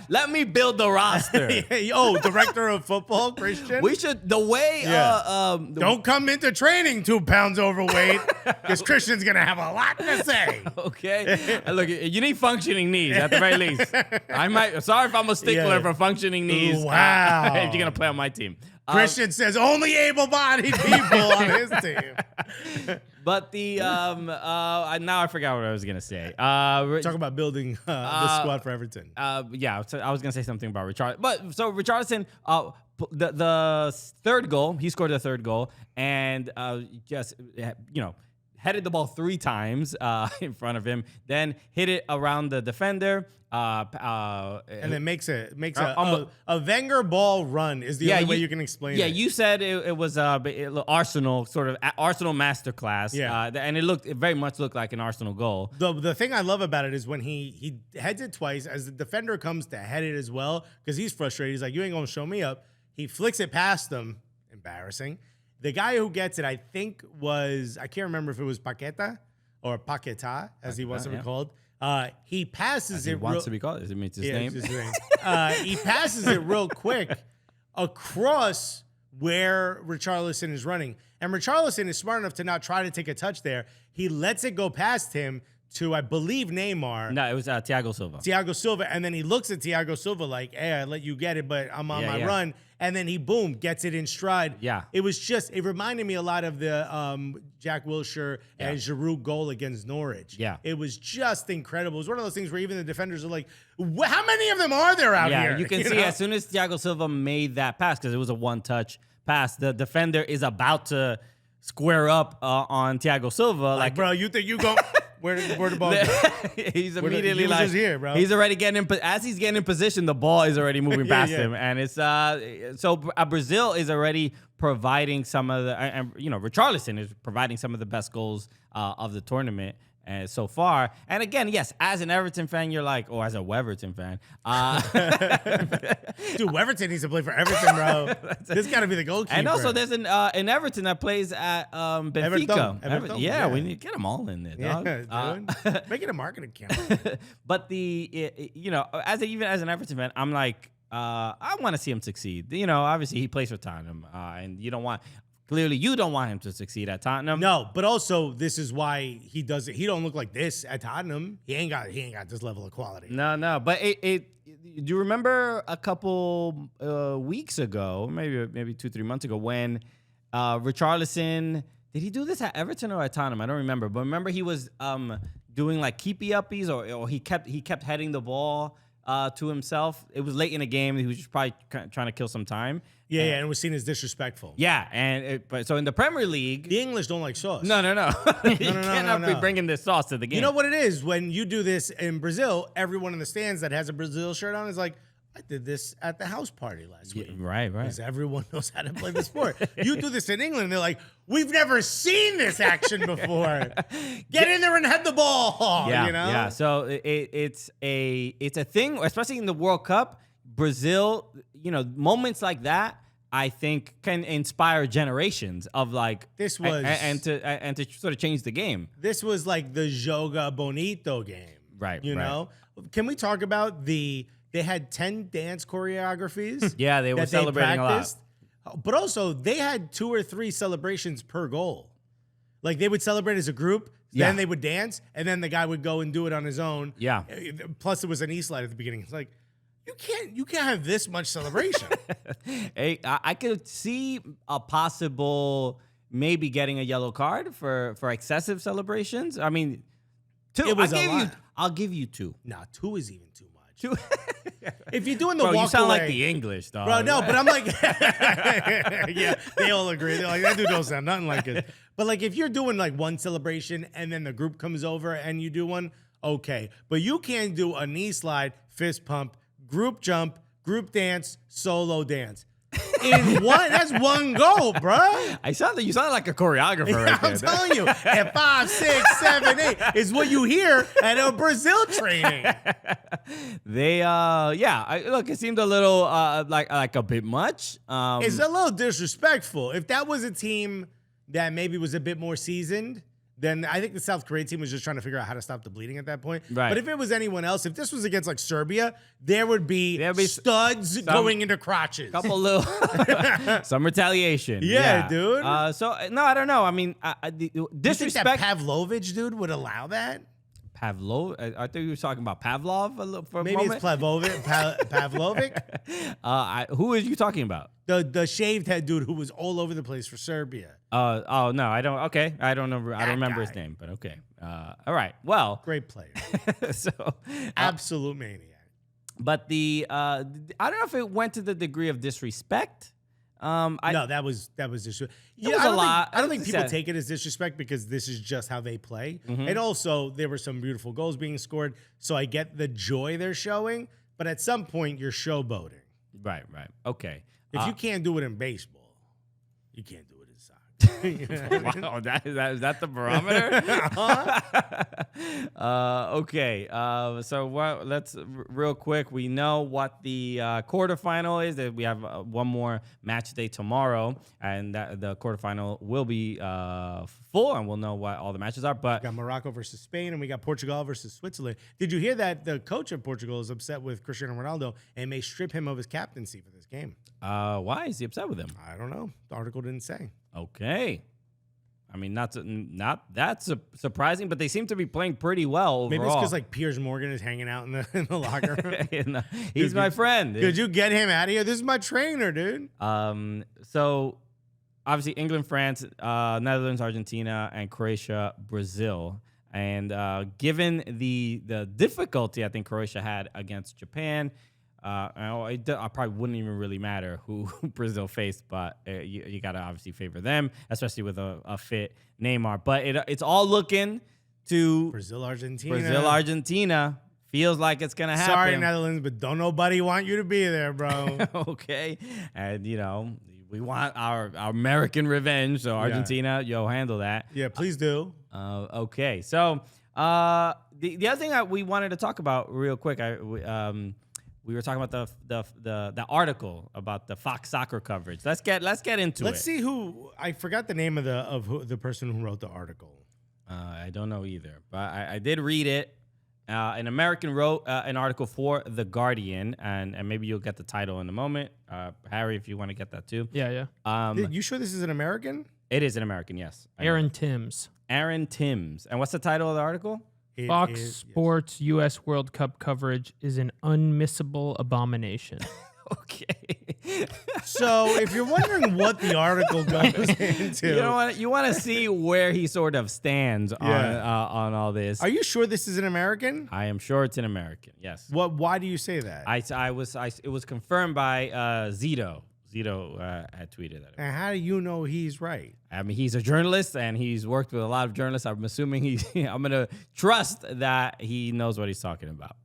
let me build the roster. Director of football, Christian. We should don't come into training 2 pounds overweight because Christian's gonna have a lot to say. Okay, look, you need functioning knees at the very least. Sorry if I'm a stickler for functioning knees. Wow. If you're gonna play on my team. Christian says only able-bodied people on his team. But now I forgot what I was gonna say. Talk about building the squad for Everton. So I was gonna say something about Richarlison. But so Richarlison, the third goal, he scored the third goal, and just headed the ball 3 times in front of him, then hit it around the defender. And then makes a Wenger ball run is the only way you can explain it. Yeah, you said it was Arsenal, sort of Arsenal masterclass. Yeah. And it very much looked like an Arsenal goal. The thing I love about it is when he heads it twice, as the defender comes to head it as well, because he's frustrated. He's like, you ain't going to show me up. He flicks it past them. Embarrassing. The guy who gets it, I think, I can't remember if it was Paqueta or Paqueta, as he wants to be called. He passes it. Wants to be called. Is it his name? It's his name. He passes it real quick across where Richarlison is running, and Richarlison is smart enough to not try to take a touch there. He lets it go past him to, I believe, Neymar. No, it was Thiago Silva. And then he looks at Thiago Silva like, "Hey, I let you get it, but I'm on my run." And then he gets it in stride. Yeah. It reminded me a lot of the Jack Wilshere and Giroud goal against Norwich. Yeah. It was just incredible. It was one of those things where even the defenders are like, how many of them are there out here? Yeah, you can see as soon as Thiago Silva made that pass, because it was a one-touch pass, the defender is about to square up on Thiago Silva. Like, bro, you think you go... Where the ball go? He's immediately like, just here, bro. He's already getting as he's getting in position, the ball is already moving past him, and it's Brazil is already providing some of the, and Richarlison is providing some of the best goals of the tournament. So far, and again, yes, as an Everton fan, you're like, or as a Weverton fan, dude, Weverton needs to play for Everton, bro. This got to be the goalkeeper. And also, there's an Everton that plays at Benfica. Everton? Yeah, we need to get them all in there, dog. Dude. Make it a marketing account. But even as an Everton fan, I'm like, I want to see him succeed. Obviously he plays for Tottenham, and clearly, you don't want him to succeed at Tottenham. No, but also this is why he does it. He don't look like this at Tottenham. He ain't got this level of quality. No. But do you remember a couple weeks ago, maybe 2-3 months ago, when Richarlison, did he do this at Everton or at Tottenham? I don't remember. But remember he was doing like keepy uppies, or he kept heading the ball to himself. It was late in the game. He was just probably trying to kill some time. Yeah, and it was seen as disrespectful. Yeah, but so in the Premier League, The English don't like sauce. no. You cannot be no. bringing this sauce to the game. You know what it is? When you do this in Brazil, everyone in the stands that has a Brazil shirt on is like, I did this at the house party last week. Right. Because everyone knows how to play the sport. You do this in England, they're like, we've never seen this action before. Get in there and head the ball. Yeah, you know? yeah. So it's a thing, especially in the World Cup. Brazil, moments like that, I think, can inspire generations of like This was and to sort of change the game. This was like the Joga Bonito game. Right, You right. know? Can we talk about they had 10 dance choreographies? Yeah, they were that celebrating a lot. practiced. But also, they had 2 or 3 celebrations per goal. Like, they would celebrate as a group, Yeah. then they would dance, and then the guy would go and do it on his own. Yeah. Plus, it was an E-slide at the beginning. It's like, you can't have this much celebration. Hey, I could see a possible maybe getting a yellow card for excessive celebrations. I mean, 2. It was a lot. I'll give you 2. Nah, 2 is even too much. 2. If you're doing the Bro, walk you sound away, like the English, dog. Bro, no, but I'm like, yeah, they all agree. They're like, that dude don't sound nothing like it. But like, if you're doing like one celebration and then the group comes over and you do one, okay. But you can't do a knee slide, fist pump, group jump, group dance, solo dance. In one, that's one goal, bro. You sound like a choreographer right there. I'm telling you, at 5, 6, 7, 8 is what you hear at a Brazil training. They look, it seemed a little like a bit much. It's a little disrespectful. If that was a team that maybe was a bit more seasoned, then I think the South Korea team was just trying to figure out how to stop the bleeding at that point. Right. But if it was anyone else, if this was against like Serbia, there would be studs going into crotches. couple little some retaliation. Yeah, dude. So no, I don't know. I mean, Do you think disrespect. that Pavlovich dude would allow that? Pavlov. I think you were talking about Pavlov for a Maybe moment. it's Pavlovic. Who is you talking about? The shaved head dude who was all over the place for Serbia. Oh no, I don't. Okay, I don't know. I don't remember his guy. name, but okay. All right. Well, Great player. so Absolute maniac. but I don't know if it went to the degree of disrespect. No, that was disrespect. was a lot. I don't think people Sad. take it as disrespect because this is just how they play. Mm-hmm. And also, there were some beautiful goals being scored, so I get the joy they're showing. But at some point, you're showboating. Right. Okay. If you can't do it in baseball, you can't do it in soccer. Wow, is that the barometer? Okay. So let's real quick. We know what the quarterfinal is. That we have one more match day tomorrow, and the quarterfinal will be full, and we'll know what all the matches are. But We got Morocco versus Spain, and we got Portugal versus Switzerland. Did you hear that the coach of Portugal is upset with Cristiano Ronaldo and may strip him of his captaincy for this game? why is he upset with him? I don't know. The article didn't say. Okay. I mean, not that surprising, but they seem to be playing pretty well overall. Maybe it's because like Piers Morgan is hanging out in the locker room. He's my friend. Could you get him out of here? This is my trainer, dude. So obviously England, France, Netherlands, Argentina, and Croatia, Brazil. And given the difficulty I think Croatia had against Japan, I probably wouldn't even really matter who Brazil faced, but you got to obviously favor them, especially with a fit Neymar. But it's all looking to Brazil, Argentina. Brazil, Argentina. Feels like it's going to happen. Sorry, Netherlands, but don't nobody want you to be there, bro. Okay. And, we want our American revenge. So, Argentina, handle that. Yeah, please do. Okay. So, the other thing that we wanted to talk about real quick, we were talking about the article about the Fox soccer coverage. Let's get into it. Let's see who. I forgot the name of the person who wrote the article. I don't know either, but I did read it. An American wrote an article for The Guardian, and maybe you'll get the title in a moment. Harry, if you want to get that too. Yeah. You sure this is an American? It is an American, yes. Aaron Timms. Aaron Timms. And what's the title of the article? It Fox is- Sports U.S. World Cup coverage is an unmissable abomination. Okay. So if you're wondering what the article goes into, you want to see where he sort of stands on all this. are you sure this is an American? I am sure it's an American. Yes. Why do you say that? It was confirmed by Zito. Zito had tweeted that. And how do you know he's right? I mean, he's a journalist and he's worked with a lot of journalists. I'm assuming I'm going to trust that he knows what he's talking about.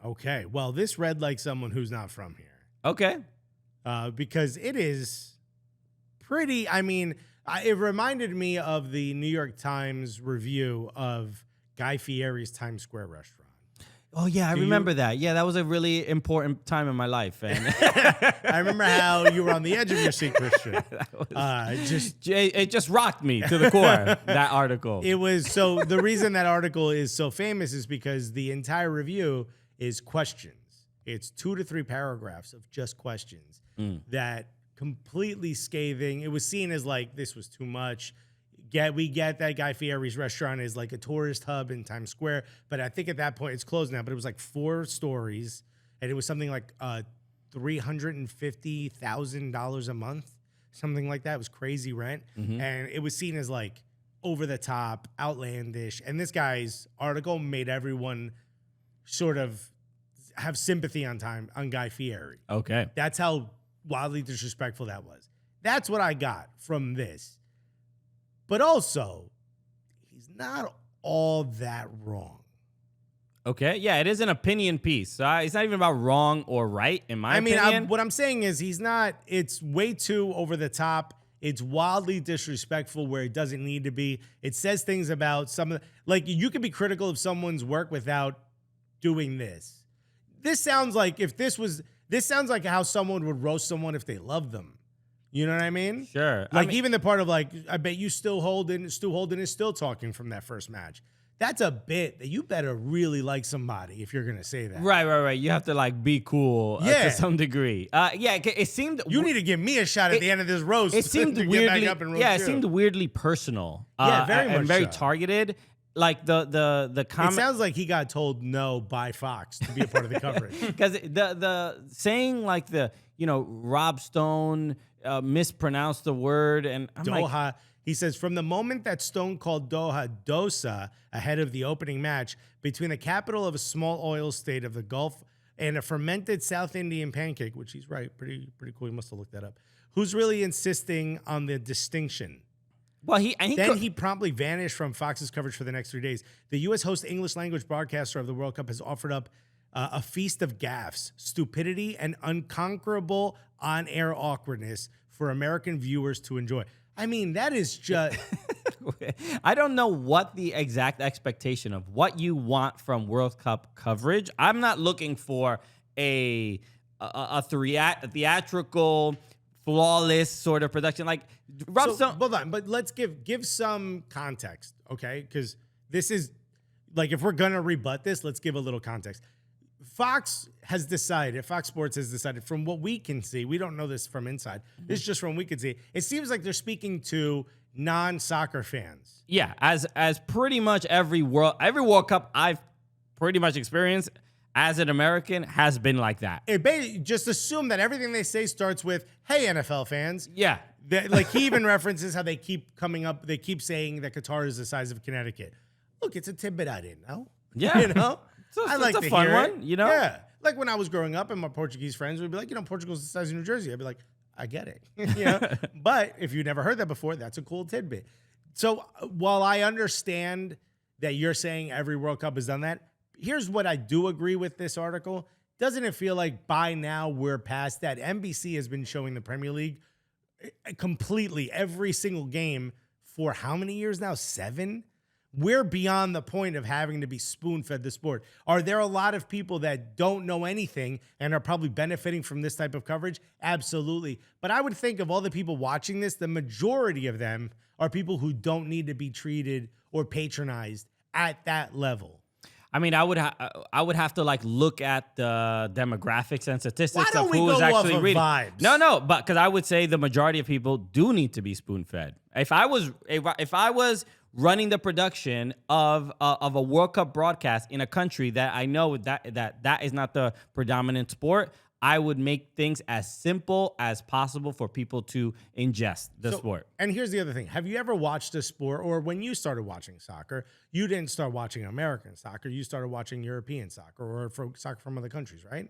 Okay. Well, this read like someone who's not from here. Okay. Because it is pretty, I mean, it reminded me of the New York Times review of Guy Fieri's Times Square restaurant. Oh, yeah, I remember that. Yeah, that was a really important time in my life. And I remember how you were on the edge of your seat, Christian. It just rocked me to the core, that article. It was, so the reason that article is so famous is because the entire review is questions. It's 2 to 3 paragraphs of just questions that completely scathing. It was seen as like, this was too much. We get that Guy Fieri's restaurant is like a tourist hub in Times Square, but I think at that point it's closed now. But it was like 4 stories, and it was something like $350,000 a month, something like that. It was crazy rent, and it was seen as like over the top, outlandish. And this guy's article made everyone sort of have sympathy on Guy Fieri. Okay, that's how wildly disrespectful that was. That's what I got from this. But also, he's not all that wrong. Okay, yeah, it is an opinion piece. It's not even about wrong or right, in my opinion. What I'm saying is it's way too over the top. It's wildly disrespectful where it doesn't need to be. It says things about like you could be critical of someone's work without doing this. This sounds like how someone would roast someone if they love them. You know what I mean? Sure. Like even the part of like, I bet you Stu Holden is still talking from that first match. That's a bit that you better really like somebody if you're going to say that. Right. You have to like be cool to some degree. It seemed... You need to give me a shot at the end of this roast. It seemed to weirdly... get back up and roast it you. seemed weirdly personal. Very much and very so. targeted. Like the comment... It sounds like he got told no by Fox to be a part of the coverage. Because the saying like Rob Stone... mispronounced the word, and I'm Doha. like, He says, from the moment that Stone called Doha Dosa ahead of the opening match between the capital of a small oil state of the Gulf and a fermented South Indian pancake, which he's right, pretty cool. He must have looked that up. Who's really insisting on the distinction? Well, he promptly vanished from Fox's coverage for the next 3 days. The U.S. host English language broadcaster of the World Cup has offered up a feast of gaffes, stupidity, and unconquerable on-air awkwardness for American viewers to enjoy. I mean, that is just... I don't know what the exact expectation of what you want from World Cup coverage. I'm not looking for a theatrical, flawless sort of production. Like, hold on, but let's give some context, okay? Because this is... Like, if we're going to rebut this, let's give a little context. Fox Sports has decided, from what we can see, we don't know this from inside, this is just from what we can see, it seems like they're speaking to non-soccer fans. Yeah, as pretty much every World Cup I've pretty much experienced as an American has been like that. Just assume that everything they say starts with, hey, NFL fans. Yeah. Like, he even references how they keep saying that Qatar is the size of Connecticut. Look, it's a tidbit I didn't know. Yeah. You know? I like to fun hear one, it. you know? Yeah. Like when I was growing up and my Portuguese friends would be like, Portugal's the size of New Jersey. I'd be like, I get it. You know? But if you never heard that before, that's a cool tidbit. So while I understand that you're saying every World Cup has done that, here's what I do agree with this article. Doesn't it feel like by now we're past that? NBC has been showing the Premier League completely every single game for how many years now? 7? We're beyond the point of having to be spoon-fed the sport. Are there a lot of people that don't know anything and are probably benefiting from this type of coverage? Absolutely. But I would think of all the people watching this, the majority of them are people who don't need to be treated or patronized at that level. I mean, I would have to like look at the demographics and statistics of we who is go actually off of reading. vibes? No, but because I would say the majority of people do need to be spoon-fed. If I was running the production of a World Cup broadcast in a country that I know that is not the predominant sport, I would make things as simple as possible for people to ingest the sport. And here's the other thing. Have you ever watched a sport, or when you started watching soccer, you didn't start watching American soccer, you started watching European soccer or soccer from other countries, right?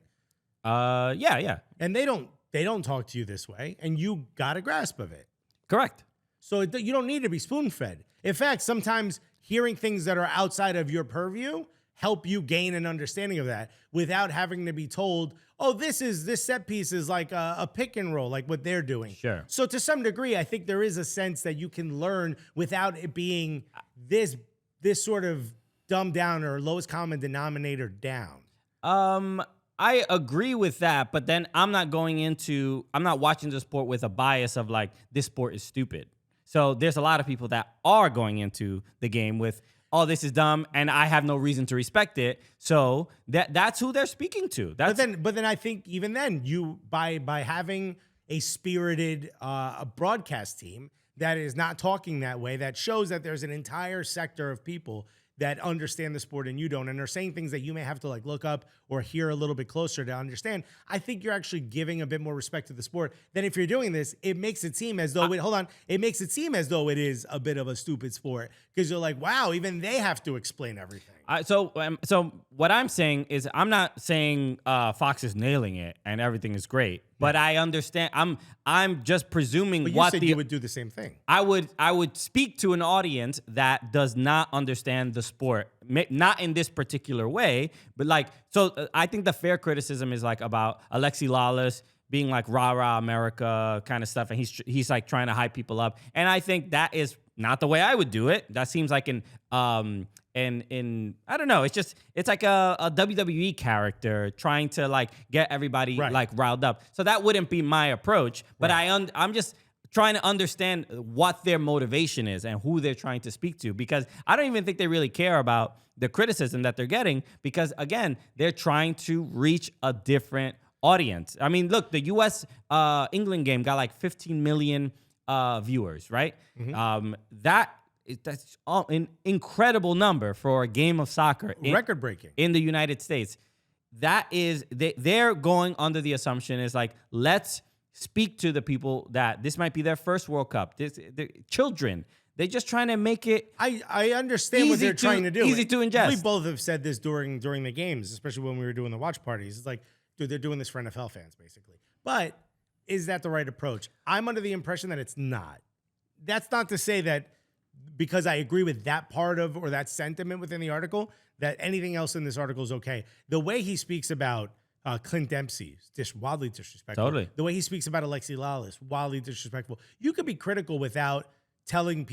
Yeah. And they don't talk to you this way, and you got a grasp of it. Correct. So you don't need to be spoon-fed. In fact, sometimes hearing things that are outside of your purview help you gain an understanding of that without having to be told, oh, this set piece is like a pick and roll, like what they're doing. Sure. So to some degree, I think there is a sense that you can learn without it being this sort of dumbed down or lowest common denominator down. I agree with that, but then I'm not watching the sport with a bias of like, this sport is stupid. So there's a lot of people that are going into the game with, oh, this is dumb, and I have no reason to respect it. So that's who they're speaking to. But then I think even then, you by having a spirited broadcast team that is not talking that way, that shows that there's an entire sector of people that understand the sport and you don't, and are saying things that you may have to like look up or hear a little bit closer to understand. I think you're actually giving a bit more respect to the sport than if you're doing this. It makes it seem as though it makes it seem as though it is a bit of a stupid sport, because you're like, wow, even they have to explain everything. So what I'm saying is, I'm not saying Fox is nailing it and everything is great, but I understand. I'm just presuming But you said you would do the same thing. I would speak to an audience that does not understand the sport, not in this particular way, but like, so I think the fair criticism is like about Alexi Lawless being like rah rah America kind of stuff, and he's like trying to hype people up, and I think that is not the way I would do it. That seems like I don't know. It's like a WWE character trying to like get everybody like riled up. So that wouldn't be my approach. But I'm just trying to understand what their motivation is and who they're trying to speak to, because I don't even think they really care about the criticism that they're getting, because again, they're trying to reach a different audience. I mean, look, the U.S. England game got like 15 million viewers, right? Mm-hmm. That's an incredible number for a game of soccer. Record-breaking. In the United States. That is, they're going under the assumption is like, let's speak to the people that this might be their first World Cup. The children, they're just trying to make it I understand what they're trying to do. Easy to ingest. We both have said this during the games, especially when we were doing the watch parties. It's like, dude, they're doing this for NFL fans, basically. But is that the right approach? I'm under the impression that it's not. That's not to say that because I agree with that part of, or that sentiment within the article, that anything else in this article is okay. The way he speaks about Clint Dempsey, wildly disrespectful. Totally. The way he speaks about Alexi Lawless, wildly disrespectful. You could be critical without telling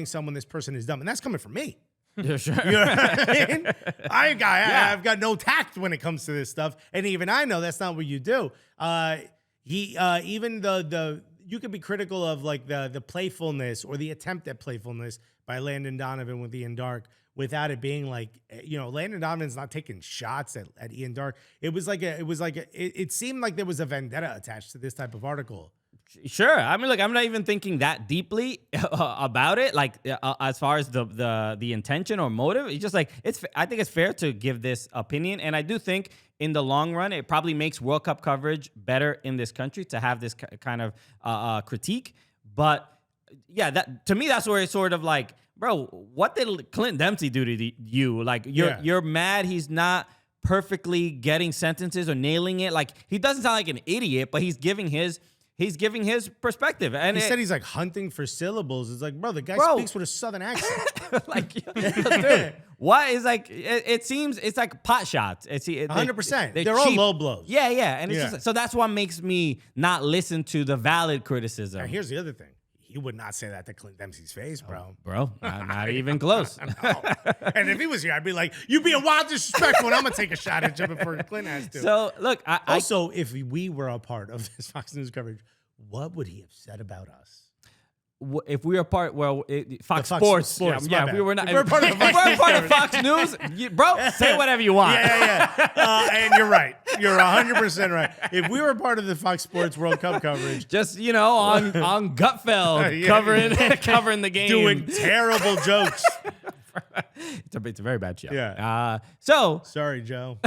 someone this person is dumb, and that's coming from me. Yeah, sure. You know what I mean? I've got no tact when it comes to this stuff, and even I know that's not what you do. Even you could be critical of like the playfulness or the attempt at playfulness by Landon Donovan with Ian Dark, without it being like, Landon Donovan's not taking shots at Ian Dark. It seemed like there was a vendetta attached to this type of article. Sure. I mean, look, I'm not even thinking that deeply about it. Like, as far as the intention or motive, it's just like, I think it's fair to give this opinion. And I do think in the long run, it probably makes World Cup coverage better in this country to have this kind of critique. But yeah, to me, that's where it's sort of like, bro, what did Clint Dempsey do to you? Like, you're mad he's not perfectly getting sentences or nailing it. Like, he doesn't sound like an idiot, but he's giving his perspective. And he said he's like hunting for syllables. It's like, bro, the guy speaks with a Southern accent. Like, dude, what is like, it seems it's like pot shots. It's 100%. They're cheap. all low blows. Yeah. And it's just, so that's what makes me not listen to the valid criticism. Now, here's the other thing. He would not say that to Clint Dempsey's face, bro. Bro, not even close. No. And if he was here, I'd be like, you being wild disrespectful, and I'm going to take a shot at you before Clint has to. So, look. Also, if we were a part of this Fox News coverage, what would he have said about us? If we were part, Fox Sports. Yeah, if we were not. If we're part of Fox News, bro, say whatever you want. Yeah. And you're right. You're 100% right. If we were part of the Fox Sports World Cup coverage, just on Gutfeld covering the game, doing terrible jokes. It's a very bad show. Yeah. So Sorry, Joe.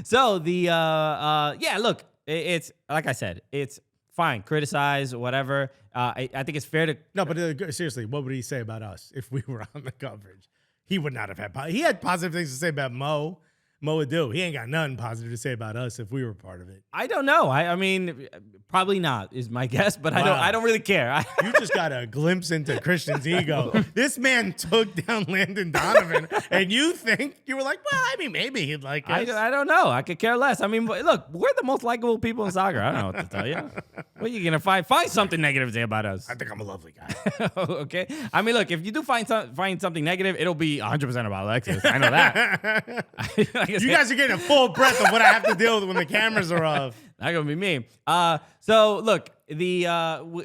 so the yeah, look, it's like I said, it's fine. Criticize whatever. I think it's fair to No, but seriously, what would he say about us if we were on the coverage? He would not have had. He had positive things to say about Mo. Mo would do. He ain't got nothing positive to say about us if we were part of it. I don't know. I mean, probably not is my guess, but Wow. I don't really care. You just got a glimpse into Christian's ego. This man took down Landon Donovan, and you were like, well, I mean, maybe he'd like us. I don't know. I could care less. I mean, look, we're the most likable people in soccer. I don't know what to tell you. What are you gonna find? Find something negative to say about us. I think I'm a lovely guy. Okay. I mean, look, if you do find something negative, it'll be 100% about Alexis. I know that. You guys are getting a full breath of what I have to deal with when the cameras are off. Not gonna be me. So look, the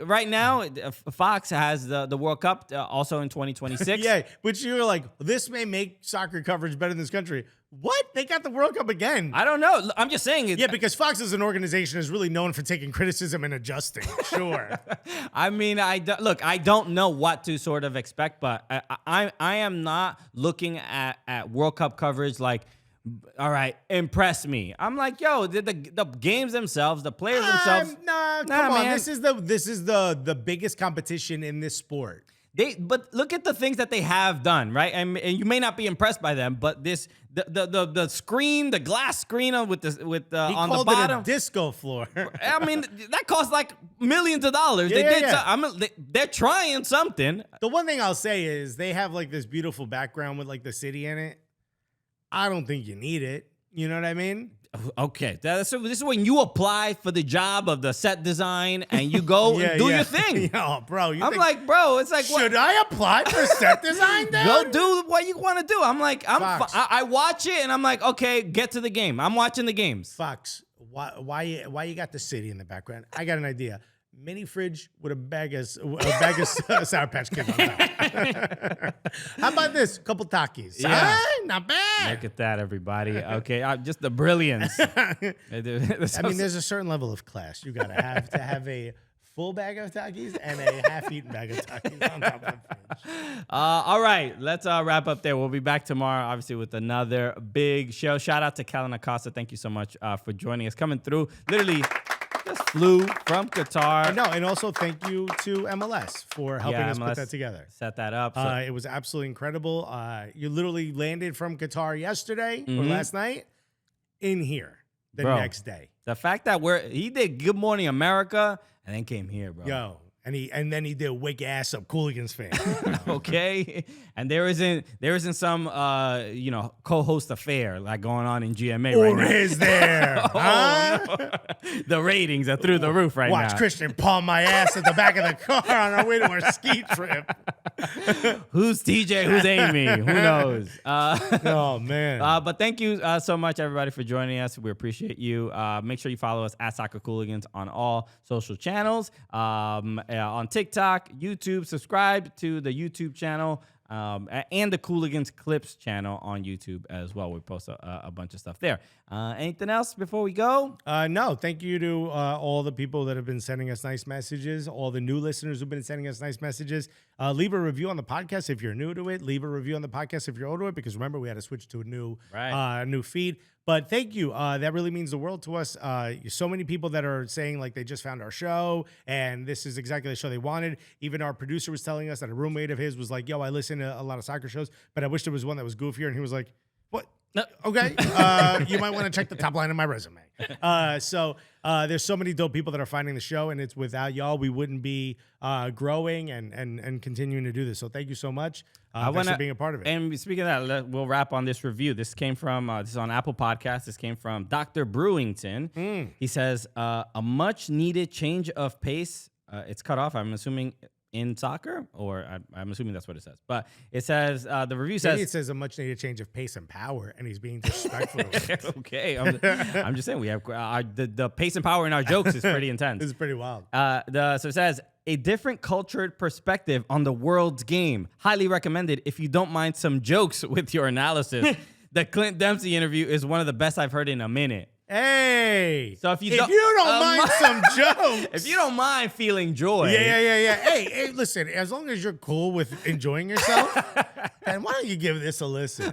right now Fox has the World Cup also in 2026. Yeah, which you're like, this may make soccer coverage better in this country. What? They got the World Cup again. I don't know. I'm just saying. Yeah, because Fox as an organization is really known for taking criticism and adjusting. Sure. I mean, I don't know what to sort of expect, but I am not looking at World Cup coverage like, all right, impress me. I'm like, yo, the games themselves, the players themselves. Come on. Man. This is the biggest competition in this sport. But look at the things that they have done, right? And you may not be impressed by them, but the screen, the glass screen on the on the bottom, it a disco floor. I mean, that costs like millions of dollars. They're trying something. The one thing I'll say is they have like this beautiful background with like the city in it. I don't think you need it. You know what I mean? Okay, this is when you apply for the job of the set design and you go and do your thing. Yo, bro, I'm like, bro, it's like, should I apply for set design? Then? Go do what you want to do. I'm like, Fox. I watch it and I'm like, okay, get to the game. I'm watching the games. Fox, why you got the city in the background? I got an idea. Mini fridge with a bag of Sour Patch Kids on top. How about this? Couple Takis. Yeah. Not bad. Look at that, everybody. Okay, just the brilliance. I mean, there's a certain level of class. You gotta have a full bag of Takis and a half-eaten bag of Takis on top of the fridge. All right, let's wrap up there. We'll be back tomorrow, obviously, with another big show. Shout out to Kellyn Acosta. Thank you so much for joining us. Coming through, literally just flew from Qatar. No, and also thank you to MLS for helping us put that together. Set that up. It was absolutely incredible. You literally landed from Qatar yesterday or last night in here the next day. The fact that he did Good Morning America and then came here, bro. Yo. And then he did wake ass up Cooligans fan. Okay. And there isn't some co-host affair like going on in GMA right now. Or is there? Huh? No. The ratings are through the roof right now. Watch Christian palm my ass at the back of the car on our way to our ski trip. Who's TJ? Who's Amy? Who knows? Oh, man. But thank you so much, everybody, for joining us. We appreciate you. Make sure you follow us at Soccer Cooligans on all social channels. On TikTok, YouTube, subscribe to the YouTube channel and the Cooligans Clips channel on YouTube as well. We post a bunch of stuff there. Anything else before we go? No, thank you to all the people that have been sending us nice messages, all the new listeners who've been sending us nice messages. Leave a review on the podcast if you're new to it. Leave a review on the podcast if you're old to it, because remember, we had to switch to a new feed. But thank you. That really means the world to us. So many people that are saying like they just found our show and this is exactly the show they wanted. Even our producer was telling us that a roommate of his was like, yo, I listen to a lot of soccer shows, but I wish there was one that was goofier. And he was like, what? No. Okay. You might want to check the top line of my resume. So there's so many dope people that are finding the show, and it's without y'all, we wouldn't be growing and continuing to do this. So thank you so much. Thanks for being a part of it. And speaking of that, we'll wrap on this review. This came from, this is on Apple Podcasts. This came from Dr. Brewington. He says, a much needed change of pace. It's cut off, I'm assuming, in soccer, or I'm assuming that's what it says. But it says, the review says... Maybe it says a much needed change of pace and power, and he's being disrespectful. Okay. I'm just saying, we have the pace and power in our jokes is pretty intense. This is pretty wild. So it says, a different cultured perspective on the world's game. Highly recommended if you don't mind some jokes with your analysis. The Clint Dempsey interview is one of the best I've heard in a minute. Hey, so if you don't mind some jokes, if you don't mind feeling joy, yeah. Hey, listen, as long as you're cool with enjoying yourself, And why don't you give this a listen?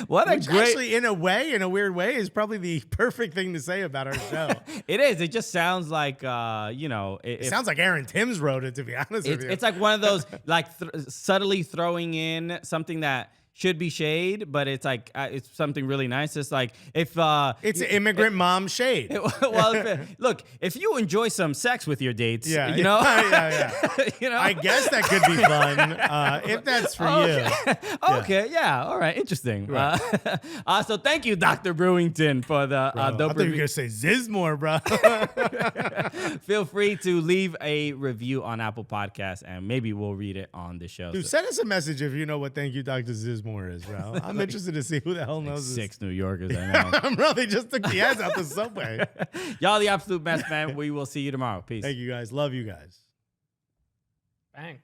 What a Which great. actually, in a weird way, is probably the perfect thing to say about our show. It is. It just sounds like, It sounds like Aaron Timms wrote it, to be honest with you. it's like one of those, like, subtly throwing in something that should be shade, but it's like it's something really nice. It's like if it's immigrant mom shade. Look, if you enjoy some sex with your dates, Yeah, you know, yeah. I guess that could be fun if that's for you. Okay, yeah, all right, interesting. Right. So thank you, Dr. Brewington, for the I dope thought you were review. gonna say Zizmore, bro. Feel free to leave a review on Apple Podcasts, and maybe we'll read it on the show. Dude, send us a message if you know what "Thank You, Dr. Zizmore" is, bro. I'm interested to see who the hell knows this. 6 New Yorkers, I know. Bro, they just took the ads out the subway. Y'all the absolute best, man. We will see you tomorrow. Peace. Thank you guys. Love you guys. Bang.